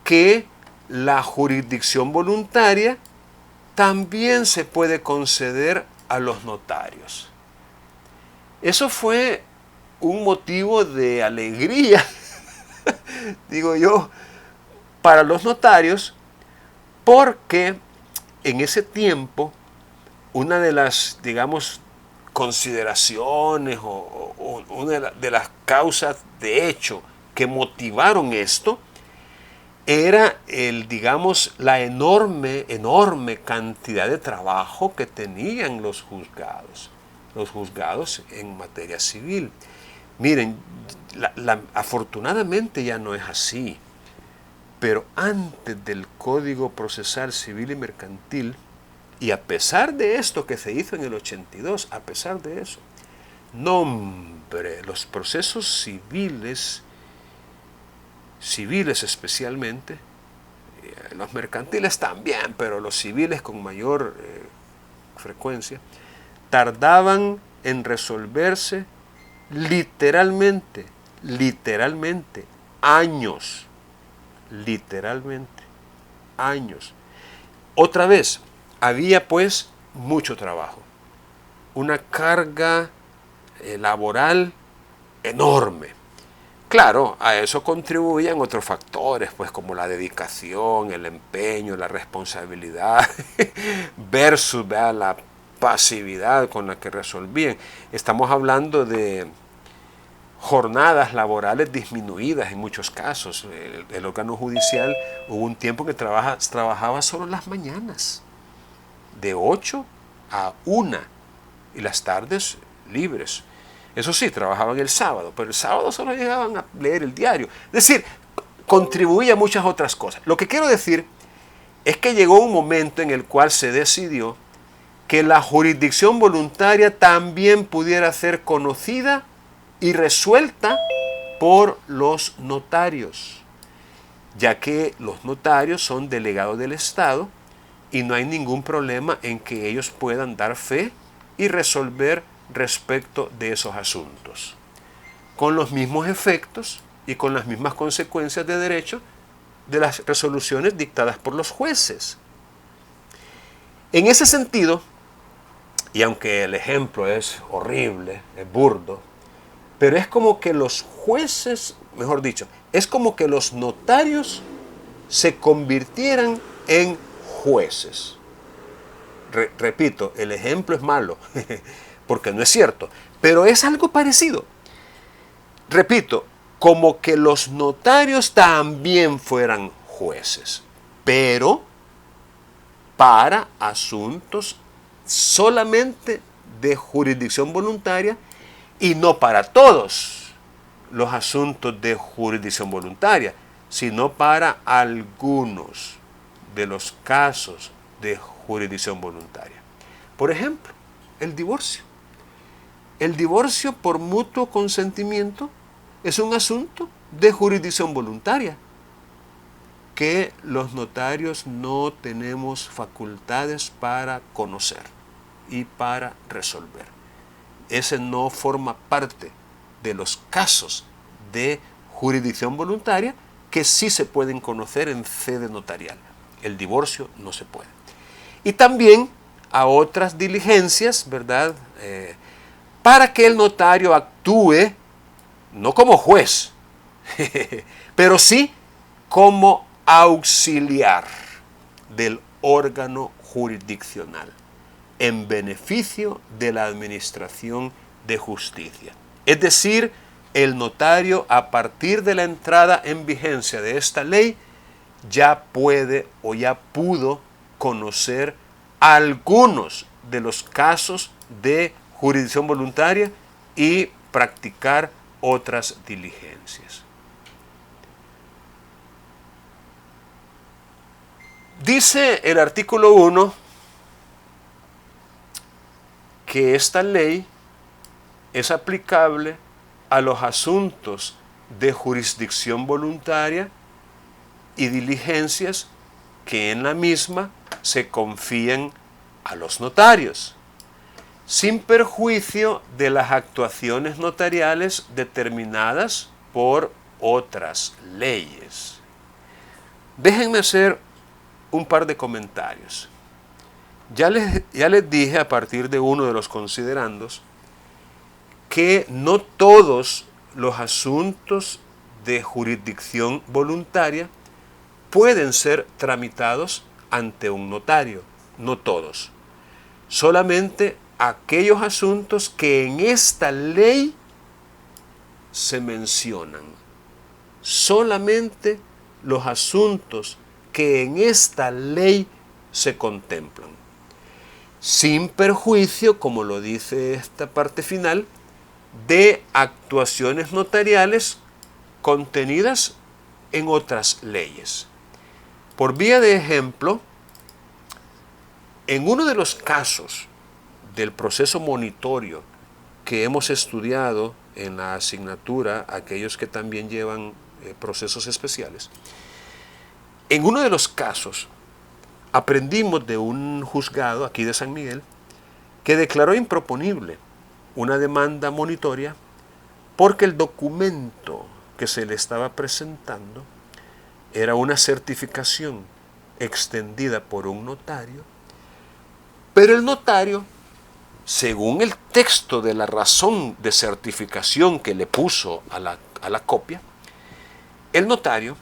que la jurisdicción voluntaria también se puede conceder a los notarios. Eso fue un motivo de alegría, digo yo, para los notarios, porque en ese tiempo una de las, digamos, consideraciones o una de las causas de hecho que motivaron esto era digamos, la enorme cantidad de trabajo que tenían los juzgados en materia civil. Miren, afortunadamente ya no es así, pero antes del Código Procesal Civil y Mercantil, y a pesar de esto que se hizo en el 82, a pesar de eso, no hombre, los procesos civiles especialmente, los mercantiles también, pero los civiles con mayor frecuencia, tardaban en resolverse literalmente años. Otra vez, había pues mucho trabajo, una carga laboral enorme. Claro, a eso contribuían otros factores, pues como la dedicación, el empeño, la responsabilidad, versus la pasividad con la que resolvían. Estamos hablando de jornadas laborales disminuidas en muchos casos. El órgano judicial hubo un tiempo que trabajaba solo las mañanas, de 8 a 1, y las tardes libres. Eso sí, trabajaban el sábado, pero el sábado solo llegaban a leer el diario. Es decir, contribuía a muchas otras cosas. Lo que quiero decir es que llegó un momento en el cual se decidió que la jurisdicción voluntaria también pudiera ser conocida y resuelta por los notarios, ya que los notarios son delegados del Estado y no hay ningún problema en que ellos puedan dar fe y resolver respecto de esos asuntos, con los mismos efectos y con las mismas consecuencias de derecho de las resoluciones dictadas por los jueces. En ese sentido, y aunque el ejemplo es horrible, es burdo, pero es como que los jueces, mejor dicho, es como que los notarios se convirtieran en jueces. Repito, el ejemplo es malo, porque no es cierto, pero es algo parecido. Repito, como que los notarios también fueran jueces, pero para asuntos solamente de jurisdicción voluntaria y no para todos los asuntos de jurisdicción voluntaria, sino para algunos de los casos de jurisdicción voluntaria. Por ejemplo, el divorcio. El divorcio por mutuo consentimiento es un asunto de jurisdicción voluntaria que los notarios no tenemos facultades para conocer y para resolver. Ese no forma parte de los casos de jurisdicción voluntaria que sí se pueden conocer en sede notarial. El divorcio no se puede. Y también a otras diligencias, ¿verdad? Para que el notario actúe no como juez, pero sí como auxiliar del órgano jurisdiccional en beneficio de la administración de justicia. Es decir, el notario, a partir de la entrada en vigencia de esta ley, ya puede o ya pudo conocer algunos de los casos de jurisdicción voluntaria y practicar otras diligencias. Dice el artículo 1 que esta ley es aplicable a los asuntos de jurisdicción voluntaria y diligencias que en la misma se confían a los notarios, sin perjuicio de las actuaciones notariales determinadas por otras leyes. Déjenme hacer un par de comentarios. Ya les dije a partir de uno de los considerandos que no todos los asuntos de jurisdicción voluntaria pueden ser tramitados ante un notario, no todos. Solamente aquellos asuntos que en esta ley se mencionan. Solamente los asuntos que en esta ley se contemplan. Sin perjuicio, como lo dice esta parte final, de actuaciones notariales contenidas en otras leyes. Por vía de ejemplo, en uno de los casos del proceso monitorio que hemos estudiado en la asignatura, aquellos que también llevan procesos especiales, en uno de los casos aprendimos de un juzgado aquí de San Miguel que declaró improponible una demanda monitoria porque el documento que se le estaba presentando era una certificación extendida por un notario, pero el notario, según el texto de la razón de certificación que le puso a la copia, el notario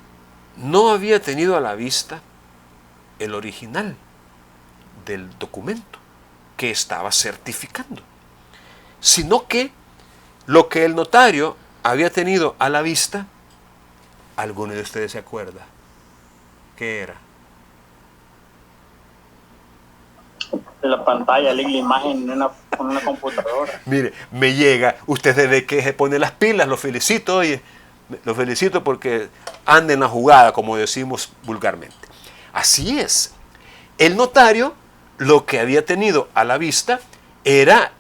no había tenido a la vista el original del documento que estaba certificando, sino que lo que el notario había tenido a la vista, ¿alguno de ustedes se acuerda qué era? La pantalla, la imagen en una computadora. Mire, me llega, usted debe que se pone las pilas, lo felicito, oye, lo felicito porque anda en la jugada, como decimos vulgarmente. Así es, el notario lo que había tenido a la vista era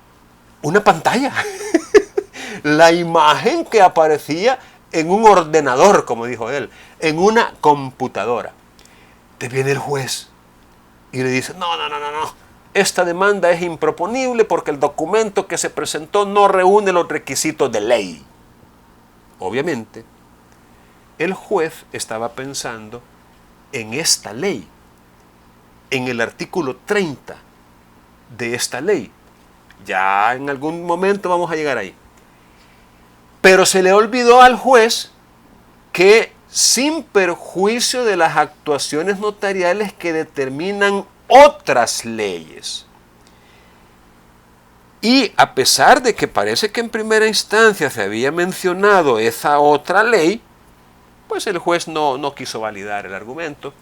una pantalla, la imagen que aparecía en un ordenador, como dijo él, en una computadora. Te viene el juez y le dice, no, esta demanda es improponible porque el documento que se presentó no reúne los requisitos de ley. Obviamente, el juez estaba pensando en esta ley, en el artículo 30 de esta ley, Ya en algún momento vamos a llegar ahí. Pero se le olvidó al juez que sin perjuicio de las actuaciones notariales que determinan otras leyes, y a pesar de que parece que en primera instancia se había mencionado esa otra ley, pues el juez no quiso validar el argumento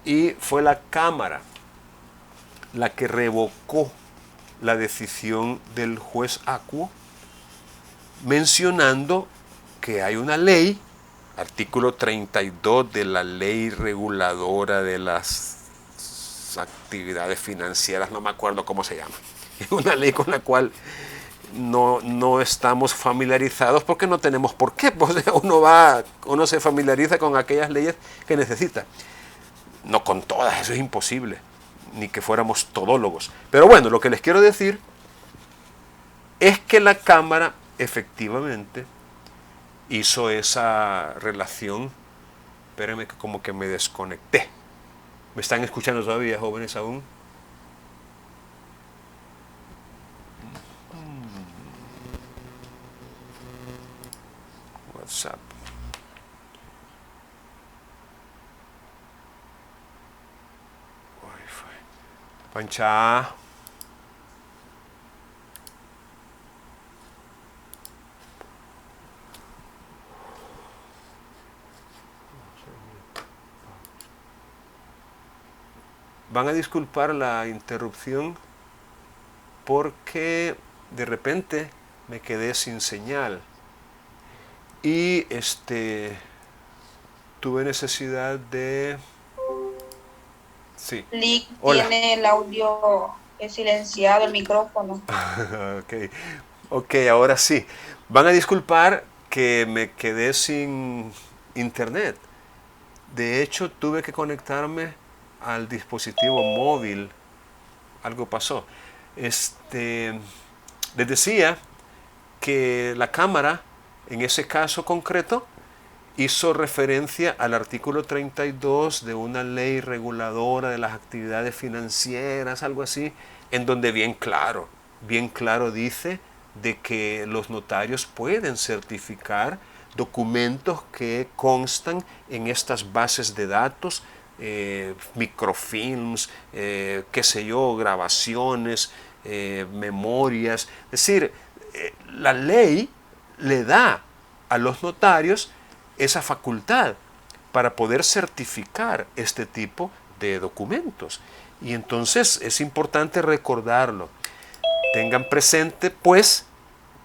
y fue la Cámara la que revocó la decisión del juez Acuo, mencionando que hay una ley, artículo 32 de la ley reguladora de las actividades financieras, no me acuerdo cómo se llama, es una ley con la cual no estamos familiarizados porque no tenemos por qué, pues uno se familiariza con aquellas leyes que necesita, no con todas, eso es imposible, ni que fuéramos todólogos. Pero bueno, lo que les quiero decir es que la Cámara efectivamente hizo esa relación. Espérenme que como que me desconecté. ¿Me están escuchando todavía, jóvenes, aún? WhatsApp. Wi-Fi. Pancha. Van a disculpar la interrupción porque de repente me quedé sin señal y tuve necesidad de... Sí. Lick Hola. tiene el audio silenciado, el micrófono. Ok, ahora sí. Van a disculpar que me quedé sin internet. De hecho, tuve que conectarme al dispositivo móvil. Algo pasó. Les decía que la Cámara, en ese caso concreto, hizo referencia al artículo 32 de una ley reguladora de las actividades financieras, algo así, en donde bien claro dice de que los notarios pueden certificar documentos que constan en estas bases de datos, microfilms, qué sé yo, grabaciones, memorias. Es decir, la ley le da a los notarios esa facultad para poder certificar este tipo de documentos. Y entonces es importante recordarlo. Tengan presente, pues,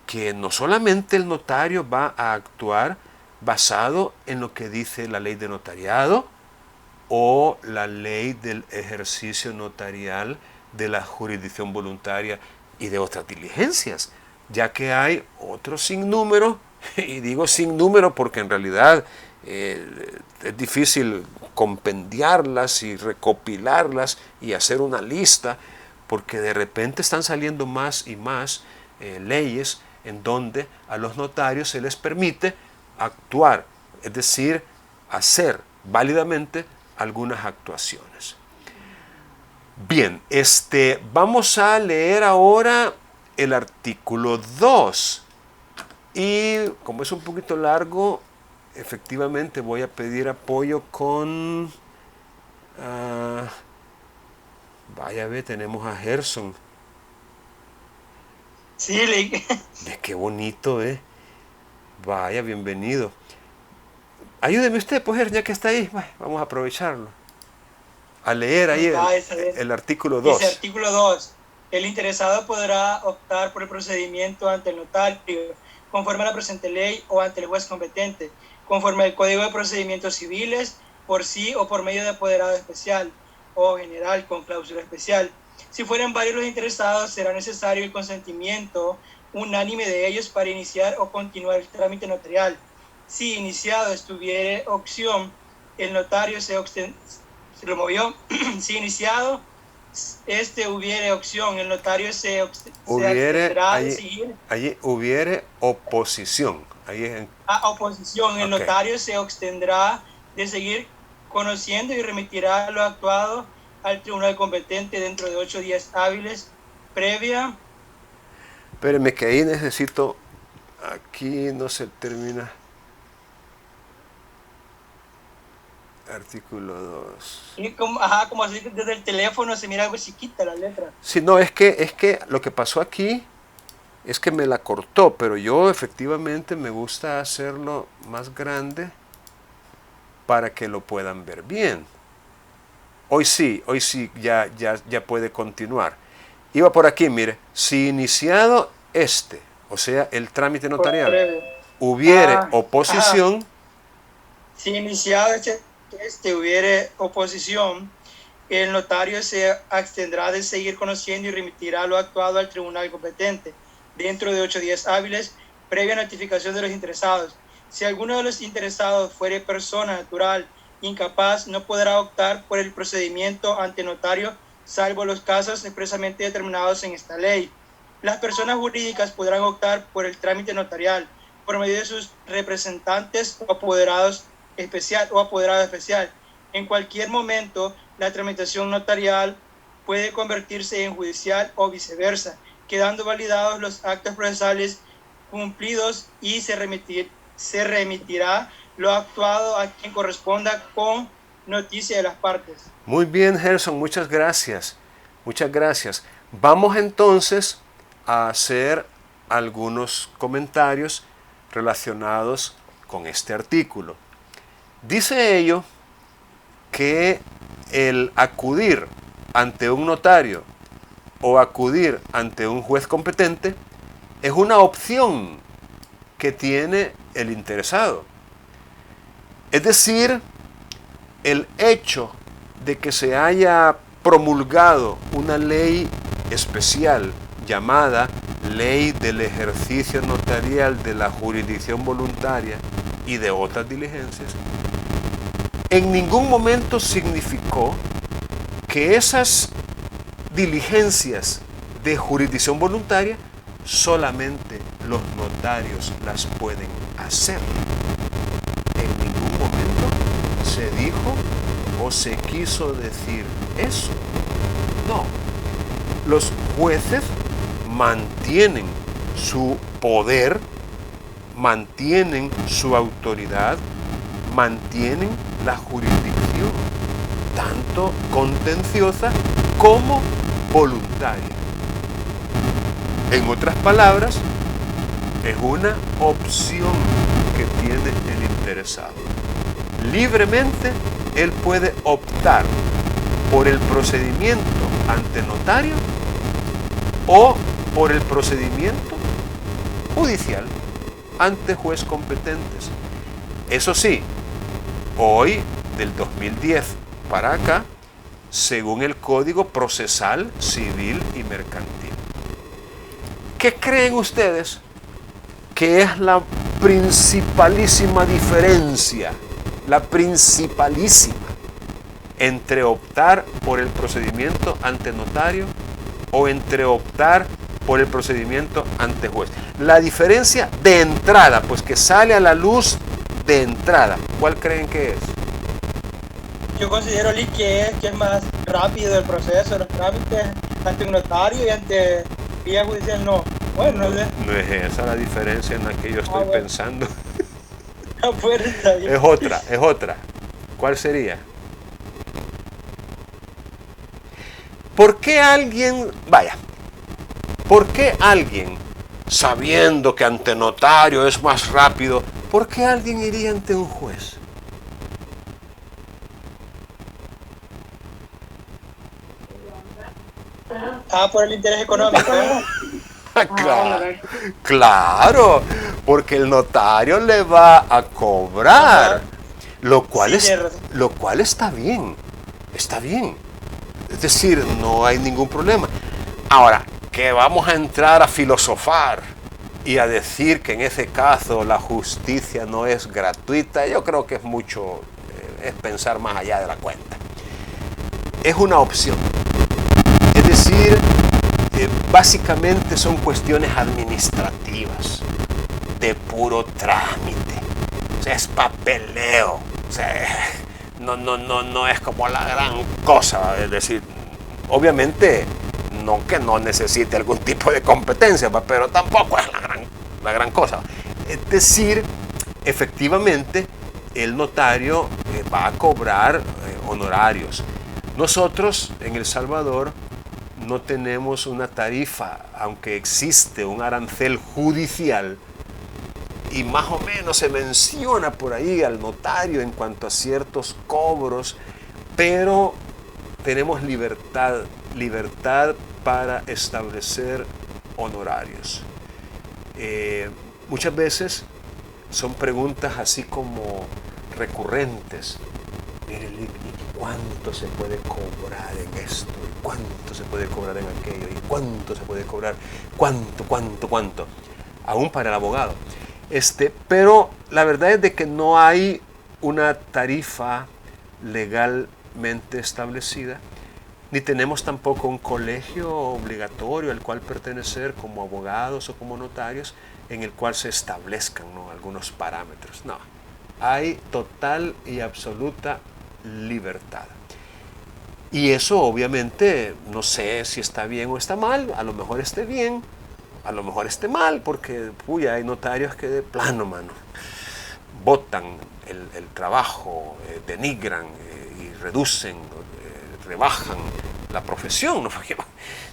que no solamente el notario va a actuar basado en lo que dice la ley de notariado o la ley del ejercicio notarial de la jurisdicción voluntaria y de otras diligencias, ya que hay otro sinnúmero, y digo sinnúmero porque en realidad es difícil compendiarlas y recopilarlas y hacer una lista, porque de repente están saliendo más y más leyes en donde a los notarios se les permite actuar, es decir, hacer válidamente algunas actuaciones. Bien, vamos a leer ahora el artículo 2 y como es un poquito largo, efectivamente voy a pedir apoyo con... vaya, ve, tenemos a Gerson. Sí, Lick. Qué bonito, Vaya, bienvenido. Ayúdeme usted, pues, ya que está ahí, vamos a aprovecharlo. A leer ahí el artículo 2. Dice artículo 2. El interesado podrá optar por el procedimiento ante el notario, conforme a la presente ley o ante el juez competente, conforme al Código de Procedimientos Civiles, por sí o por medio de apoderado especial o general con cláusula especial. Si fueran varios los interesados, será necesario el consentimiento unánime de ellos para iniciar o continuar el trámite notarial. Si iniciado estuviere opción, el notario se lo movió. Si iniciado hubiere opción, el notario se abstendrá de seguir. Allí hubiere oposición. Oposición, el notario se abstendrá de seguir conociendo y remitirá lo actuado al tribunal competente dentro de 8 días hábiles previa Espérenme que ahí necesito, aquí no se termina. Artículo 2. Y como, ajá, como así que desde el teléfono se mira algo chiquita la letra. Sí, no, es que lo que pasó aquí es que me la cortó, pero yo efectivamente me gusta hacerlo más grande para que lo puedan ver bien. Hoy sí, ya puede continuar. Iba por aquí, mire, si iniciado o sea, el trámite notarial, hubiere oposición. Si iniciado hubiere oposición, el notario se abstendrá de seguir conociendo y remitirá lo actuado al tribunal competente dentro de 8 días hábiles, previa notificación de los interesados. Si alguno de los interesados fuere persona natural incapaz, no podrá optar por el procedimiento ante notario, salvo los casos expresamente determinados en esta ley. Las personas jurídicas podrán optar por el trámite notarial por medio de sus representantes o apoderado especial. En cualquier momento, la tramitación notarial puede convertirse en judicial o viceversa, quedando validados los actos procesales cumplidos y se remitirá lo actuado a quien corresponda con noticia de las partes. Muy bien, Gerson, muchas gracias. Muchas gracias. Vamos entonces a hacer algunos comentarios relacionados con este artículo. Dice ello que el acudir ante un notario o acudir ante un juez competente es una opción que tiene el interesado. Es decir, el hecho de que se haya promulgado una ley especial llamada Ley del Ejercicio Notarial de la Jurisdicción Voluntaria y de otras diligencias, en ningún momento significó que esas diligencias de jurisdicción voluntaria solamente los notarios las pueden hacer. En ningún momento se dijo o se quiso decir eso. No. Los jueces mantienen su poder, mantienen su autoridad, mantienen la jurisdicción, tanto contenciosa como voluntaria. En otras palabras, es una opción que tiene el interesado. Libremente, él puede optar por el procedimiento ante notario o por el procedimiento judicial ante juez competentes. Eso sí, hoy, del 2010 para acá, según el Código Procesal Civil y Mercantil. ¿Qué creen ustedes que es la principalísima diferencia, la principalísima, entre optar por el procedimiento ante notario o entre optar por el procedimiento ante juez? La diferencia de entrada, pues que sale a la luz de entrada, ¿cuál creen que es? Yo considero, Lee, que es más rápido el proceso, los trámites ante un notario y ante vía judicial no. Bueno, no es esa la diferencia en la que yo estoy pensando. Pues, está bien. Es otra. ¿Cuál sería? ¿Por qué alguien, sabiendo que ante notario es más rápido, por qué alguien iría ante un juez? Por el interés económico. Claro, porque el notario le va a cobrar, lo cual está bien, es decir, no hay ningún problema. Ahora, que vamos a entrar a filosofar y a decir que en ese caso la justicia no es gratuita, yo creo que es mucho, es pensar más allá de la cuenta. Es una opción, es decir, básicamente son cuestiones administrativas, de puro trámite, o sea, es papeleo, o sea, no es como la gran cosa, es decir, obviamente no que no necesite algún tipo de competencia, pero tampoco es la gran cosa. Es decir, efectivamente, el notario va a cobrar honorarios. Nosotros en El Salvador no tenemos una tarifa, aunque existe un arancel judicial y más o menos se menciona por ahí al notario en cuanto a ciertos cobros, pero tenemos libertad para establecer honorarios. Muchas veces son preguntas así como recurrentes. Mire, ¿cuánto se puede cobrar en esto? ¿Y cuánto se puede cobrar en aquello? ¿Y cuánto se puede cobrar? ¿Cuánto? Aún para el abogado. Pero la verdad es de que no hay una tarifa legalmente establecida, ni tenemos tampoco un colegio obligatorio al cual pertenecer como abogados o como notarios, en el cual se establezcan, ¿no?, algunos parámetros. No, hay total y absoluta libertad. Y eso obviamente no sé si está bien o está mal. A lo mejor esté bien, a lo mejor esté mal, porque hay notarios que de plano, botan el trabajo, denigran y reducen, rebajan la profesión, ¿no?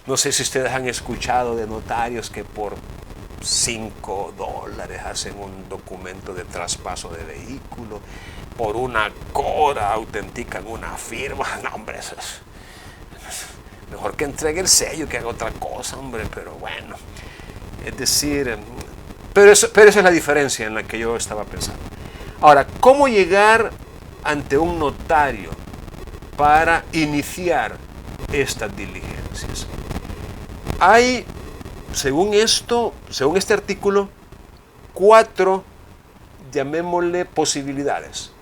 No sé si ustedes han escuchado de notarios que por $5 hacen un documento de traspaso de vehículo, por una cora autentican una firma. No, hombre, eso es mejor que entregue el sello que haga otra cosa, hombre, pero bueno. Es decir, pero esa es la diferencia en la que yo estaba pensando. Ahora, ¿cómo llegar ante un notario para iniciar estas diligencias? Hay, según este artículo, 4, llamémosle posibilidades,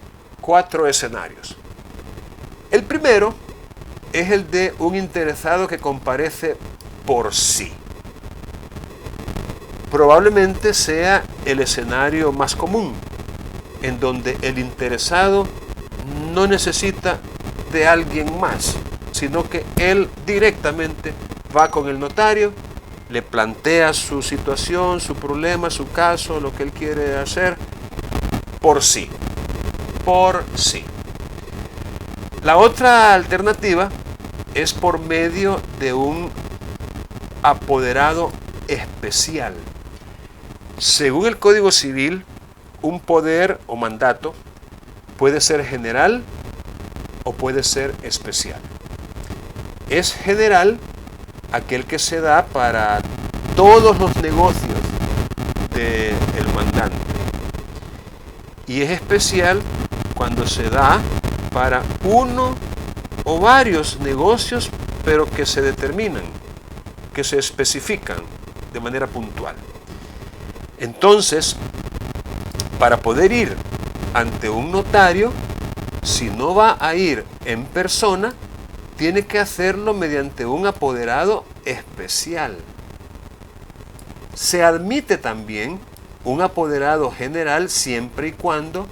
4 escenarios. El primero es el de un interesado que comparece por sí. Probablemente sea el escenario más común, en donde el interesado no necesita de alguien más, sino que él directamente va con el notario, le plantea su situación, su problema, su caso, lo que él quiere hacer, por sí. La otra alternativa es por medio de un apoderado especial. Según el Código Civil, un poder o mandato puede ser general o puede ser especial. Es general aquel que se da para todos los negocios del mandante, y es especial cuando se da para uno o varios negocios, pero que se determinan, que se especifican de manera puntual. Entonces, para poder ir ante un notario, si no va a ir en persona, tiene que hacerlo mediante un apoderado especial. Se admite también un apoderado general siempre y cuando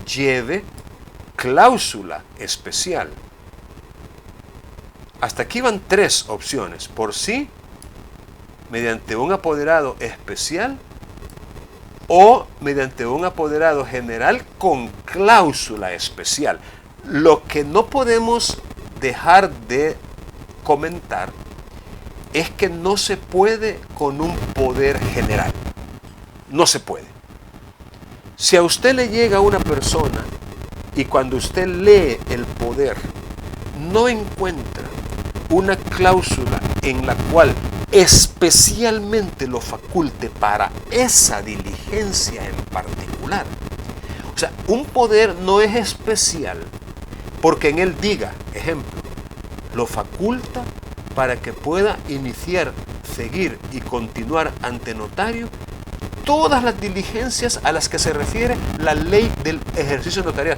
lleve cláusula especial. Hasta aquí van 3 opciones: por sí, mediante un apoderado especial o mediante un apoderado general con cláusula especial. Lo que no podemos dejar de comentar es que no se puede con un poder general. No se puede. Si a usted le llega una persona y cuando usted lee el poder no encuentra una cláusula en la cual especialmente lo faculte para esa diligencia en particular, o sea, un poder no es especial porque en él diga, ejemplo, lo faculta para que pueda iniciar, seguir y continuar ante notario todas las diligencias a las que se refiere la ley del ejercicio notarial.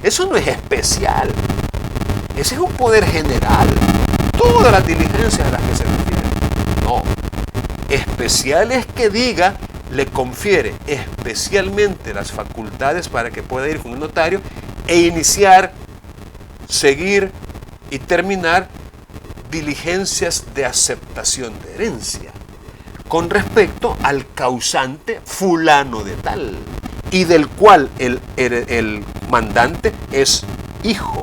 Eso no es especial. Ese es un poder general. Todas las diligencias a las que se refiere. No. Especial es que diga, le confiere especialmente las facultades para que pueda ir con el notario e iniciar, seguir y terminar diligencias de aceptación de herencia con respecto al causante fulano de tal, y del cual el mandante es hijo.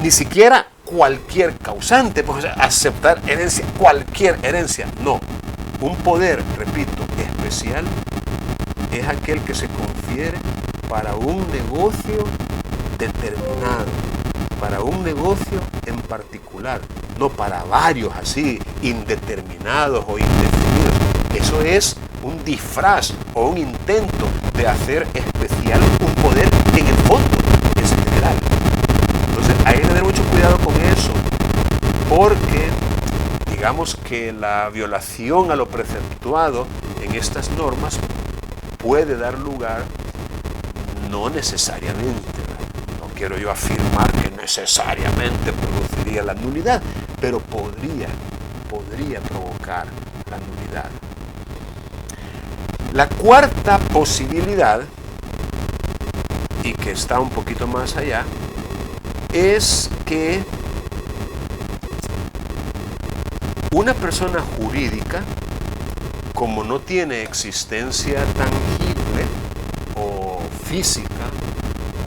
Ni siquiera cualquier causante, pues, aceptar herencia, cualquier herencia, no. Un poder, repito, especial es aquel que se confiere para un negocio determinado, para un negocio en particular, no para varios así, indeterminados o indefinidos. Eso es un disfraz o un intento de hacer especial un poder que en el fondo es general. Entonces hay que tener mucho cuidado con eso, porque digamos que la violación a lo preceptuado en estas normas puede dar lugar, no necesariamente, no quiero yo afirmar que necesariamente produciría la nulidad, pero podría provocar la nulidad. La cuarta posibilidad, y que está un poquito más allá, es que una persona jurídica, como no tiene existencia tangible o física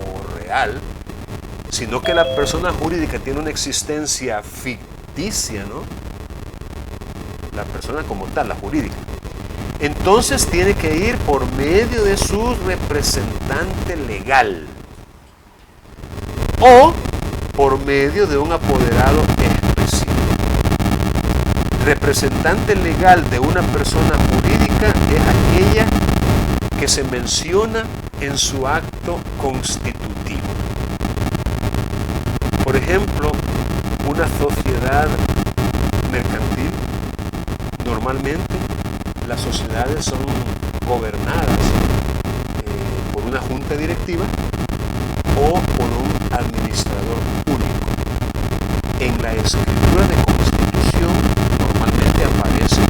o real, sino que la persona jurídica tiene una existencia ficticia, ¿no? La persona como tal, la jurídica. Entonces tiene que ir por medio de su representante legal o por medio de un apoderado especial. Representante legal de una persona jurídica es aquella que se menciona en su acto constitutivo. Por ejemplo, una sociedad mercantil, normalmente las sociedades son gobernadas por una junta directiva o por un administrador único. En la escritura de constitución normalmente aparece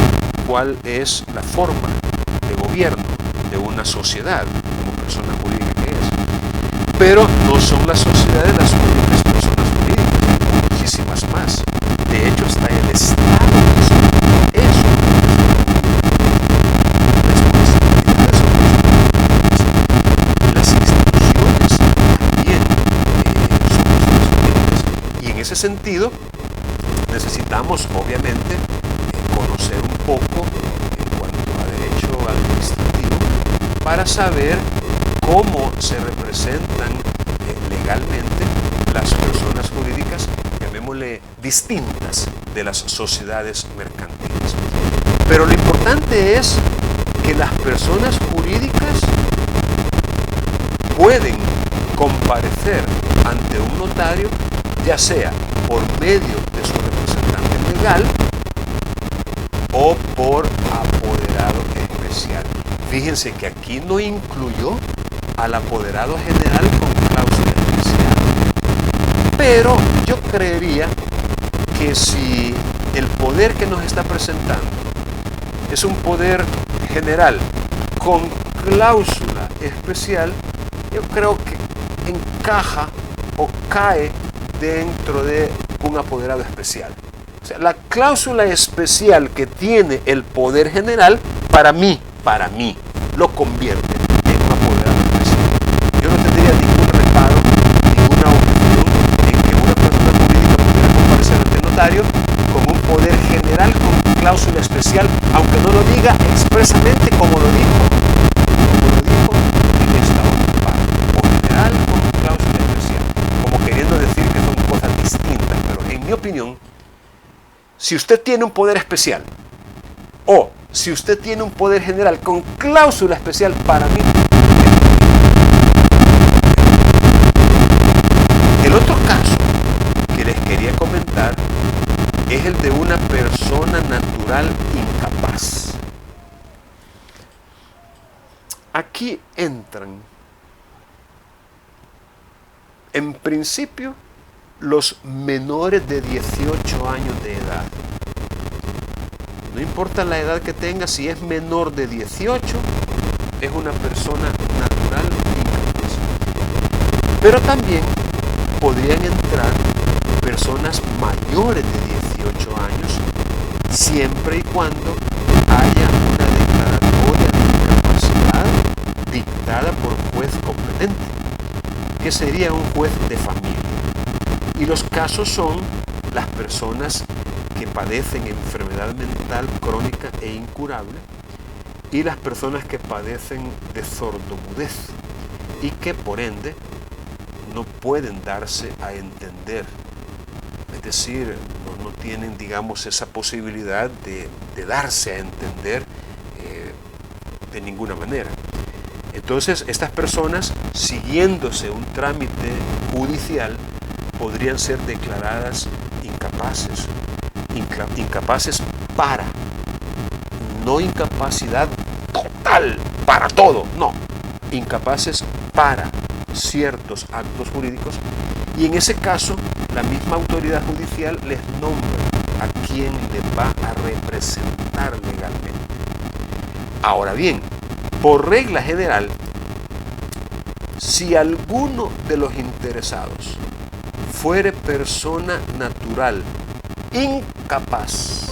cuál es la forma de gobierno de una sociedad como persona jurídica que es. Pero no son las sociedades las únicas personas jurídicas, hay muchísimas más. De hecho, está el Estado. Eso. Las instituciones también son personas jurídicas. Y en ese sentido, necesitamos obviamente conocer un poco en cuanto a derecho administrativo para saber cómo se representan legalmente las personas jurídicas, llamémosle distintas de las sociedades mercantiles. Pero lo importante es que las personas jurídicas pueden comparecer ante un notario, ya sea por medio de su representante legal o por apoderado especial. Fíjense que aquí no incluyó al apoderado general con cláusula especial. Pero yo creería que si el poder que nos está presentando es un poder general con cláusula especial, yo creo que encaja o cae dentro de un apoderado especial. O sea, la cláusula especial que tiene el poder general, para mí, lo convierte en un apoderado especial. Yo no tendría ningún reparo, ninguna objeción en que una persona jurídica pudiera comparecer ante el notario con un poder general con cláusula especial, aunque no lo diga expresamente como lo dijo en esta otra parte, o general con cláusula especial, como queriendo decir que son cosas distintas. Pero en mi opinión, si usted tiene un poder especial o si usted tiene un poder general con cláusula especial, para mí, el otro caso que les quería comentar es el de una persona natural incapaz. Aquí entran, en principio, los menores de 18 años de edad. No importa la edad que tenga, si es menor de 18, es una persona natural incapaz. Pero también podrían entrar personas mayores de 18 años, siempre y cuando haya una declaratoria de incapacidad dictada por juez competente, que sería un juez de familia. Y los casos son las personas que padecen enfermedad mental crónica e incurable y las personas que padecen de sordomudez y que por ende no pueden darse a entender. Es decir, no tienen, digamos, esa posibilidad de darse a entender de ninguna manera. Entonces, estas personas, siguiéndose un trámite judicial, podrían ser declaradas incapaces. Incapaces para, no incapacidad total, para todo, no. Incapaces para ciertos actos jurídicos, y en ese caso la misma autoridad judicial les nombra a quien le va a representar legalmente. Ahora bien, por regla general, si alguno de los interesados fuere persona natural incapaz,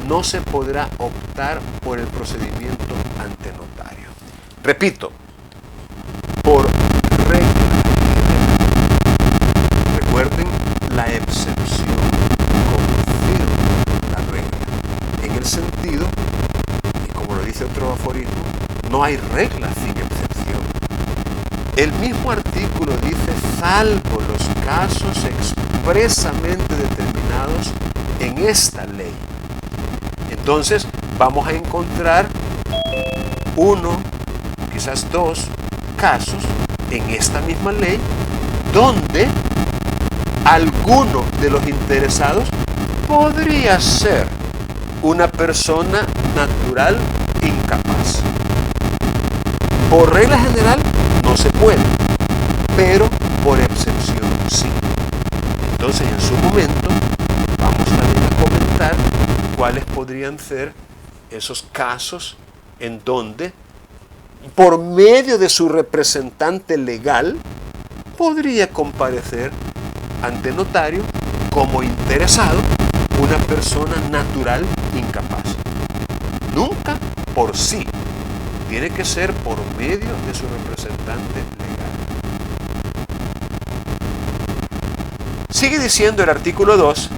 no se podrá optar por el procedimiento ante notario. Repito, por regla general. Recuerden, la excepción confirma la regla, en el sentido, y como lo dice otro aforismo, no hay regla sin excepción. El mismo artículo dice, salvo los casos expresamente determinados en esta ley. Entonces vamos a encontrar uno, quizás dos casos en esta misma ley donde alguno de los interesados podría ser una persona natural incapaz. Por regla general no se puede, pero por excepción sí. Entonces, en su momento vamos también a comentar cuáles podrían ser esos casos en donde, por medio de su representante legal, podría comparecer ante notario como interesado una persona natural incapaz. Nunca por sí, tiene que ser por medio de su representante legal. Sigue diciendo el artículo 2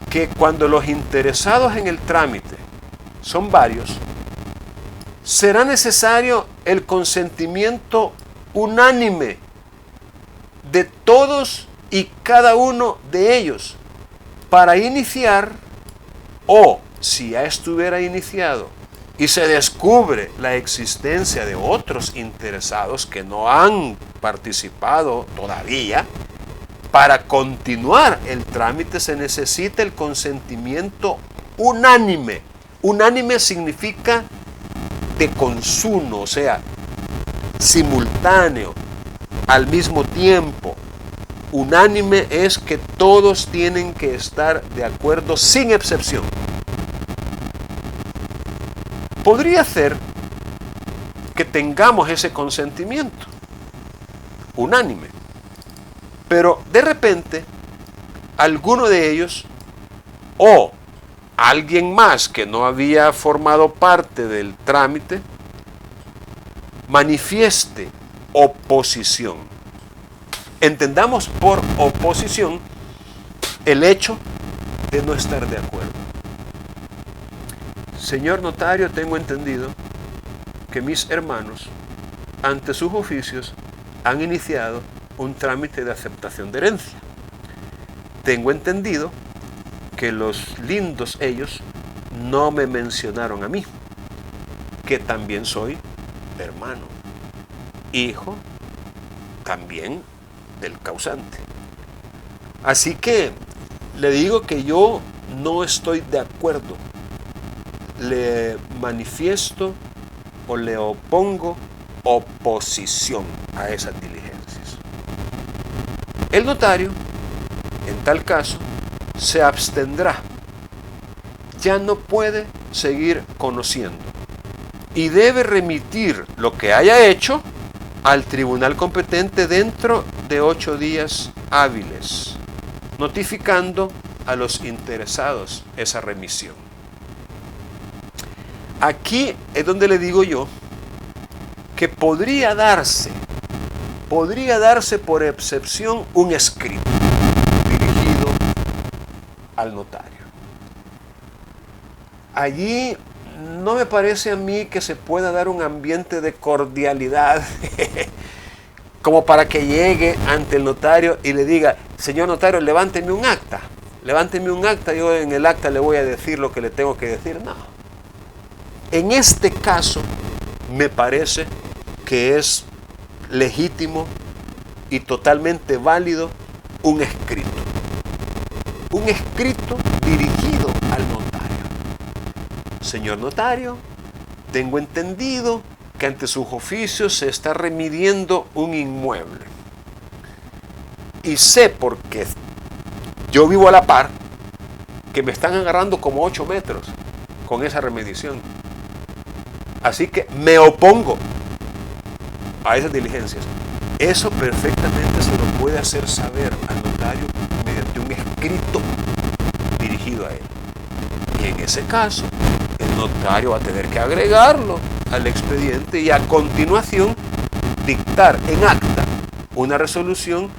que cuando los interesados en el trámite son varios, será necesario el consentimiento unánime de todos y cada uno de ellos para iniciar, o si ya estuviera iniciado y se descubre la existencia de otros interesados que no han participado todavía, para continuar el trámite se necesita el consentimiento unánime. Unánime significa de consuno, o sea, simultáneo, al mismo tiempo. Unánime es que todos tienen que estar de acuerdo sin excepción. Podría ser que tengamos ese consentimiento unánime, pero de repente alguno de ellos o alguien más que no había formado parte del trámite manifieste oposición. Entendamos por oposición el hecho de no estar de acuerdo. Señor notario, tengo entendido que mis hermanos, ante sus oficios, han iniciado un trámite de aceptación de herencia. Tengo entendido que los lindos ellos no me mencionaron a mí, que también soy hermano, hijo también del causante. Así que le digo que yo no estoy de acuerdo. Le manifiesto o le opongo oposición a esas diligencias. El notario, en tal caso, se abstendrá. Ya no puede seguir conociendo y debe remitir lo que haya hecho al tribunal competente dentro de 8 días hábiles. notificando a los interesados esa remisión. Aquí es donde le digo yo que podría darse por excepción un escrito dirigido al notario. Allí no me parece a mí que se pueda dar un ambiente de cordialidad como para que llegue ante el notario y le diga: señor notario, levánteme un acta, yo en el acta le voy a decir lo que le tengo que decir. No. En este caso me parece que es legítimo y totalmente válido un escrito dirigido al notario. Señor notario, tengo entendido que ante sus oficios se está remidiendo un inmueble. Y sé, porque yo vivo a la par, que me están agarrando como 8 metros con esa remediación. Así que me opongo a esas diligencias. Eso perfectamente se lo puede hacer saber al notario mediante un escrito dirigido a él. Y en ese caso, el notario va a tener que agregarlo al expediente y a continuación dictar en acta una resolución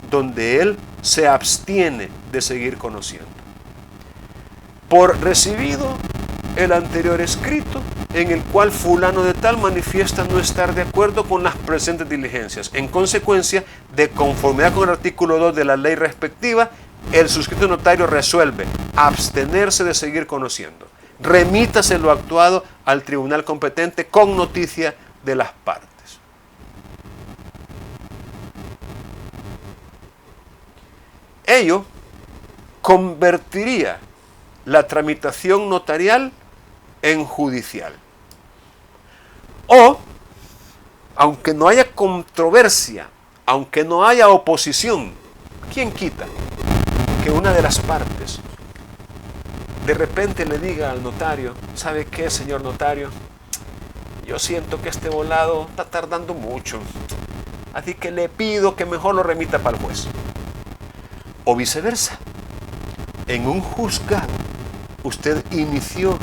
donde él se abstiene de seguir conociendo. Por recibido el anterior escrito en el cual fulano de tal manifiesta no estar de acuerdo con las presentes diligencias. En consecuencia, de conformidad con el artículo 2 de la ley respectiva, el suscrito notario resuelve abstenerse de seguir conociendo. Remítase lo actuado al tribunal competente con noticia de las partes. Ello convertiría la tramitación notarial en judicial. O, aunque no haya controversia, aunque no haya oposición, ¿quién quita que una de las partes de repente le diga al notario: ¿sabe qué, señor notario? Yo siento que este volado está tardando mucho, así que le pido que mejor lo remita para el juez. O viceversa, en un juzgado usted inició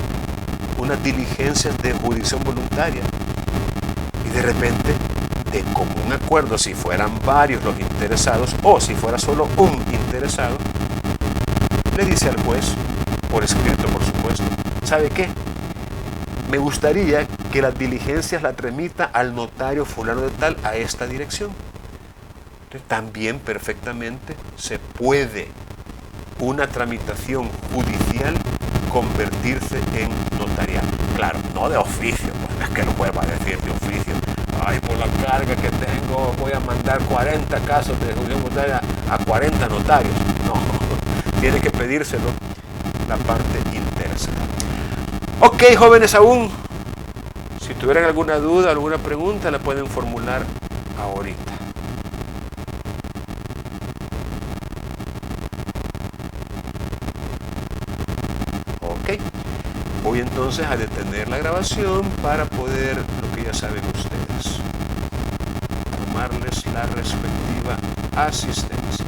unas diligencias de jurisdicción voluntaria y de repente, de común acuerdo, si fueran varios los interesados o si fuera solo un interesado, le dice al juez, por escrito por supuesto: ¿sabe qué? Me gustaría que las diligencias las remita al notario fulano de tal a esta dirección. Entonces, también perfectamente se puede una tramitación judicial convertirse en notarial. Claro, no de oficio, pues es que el juez va a decir de oficio: ay, por la carga que tengo voy a mandar 40 casos de jurisdicción voluntaria a 40 notarios. No, tiene que pedírselo la parte interesada. Ok, jóvenes, aún, si tuvieran alguna duda, alguna pregunta, la pueden formular ahorita. Ok, voy entonces a detener la grabación para poder, lo que ya saben ustedes, tomarles la respectiva asistencia.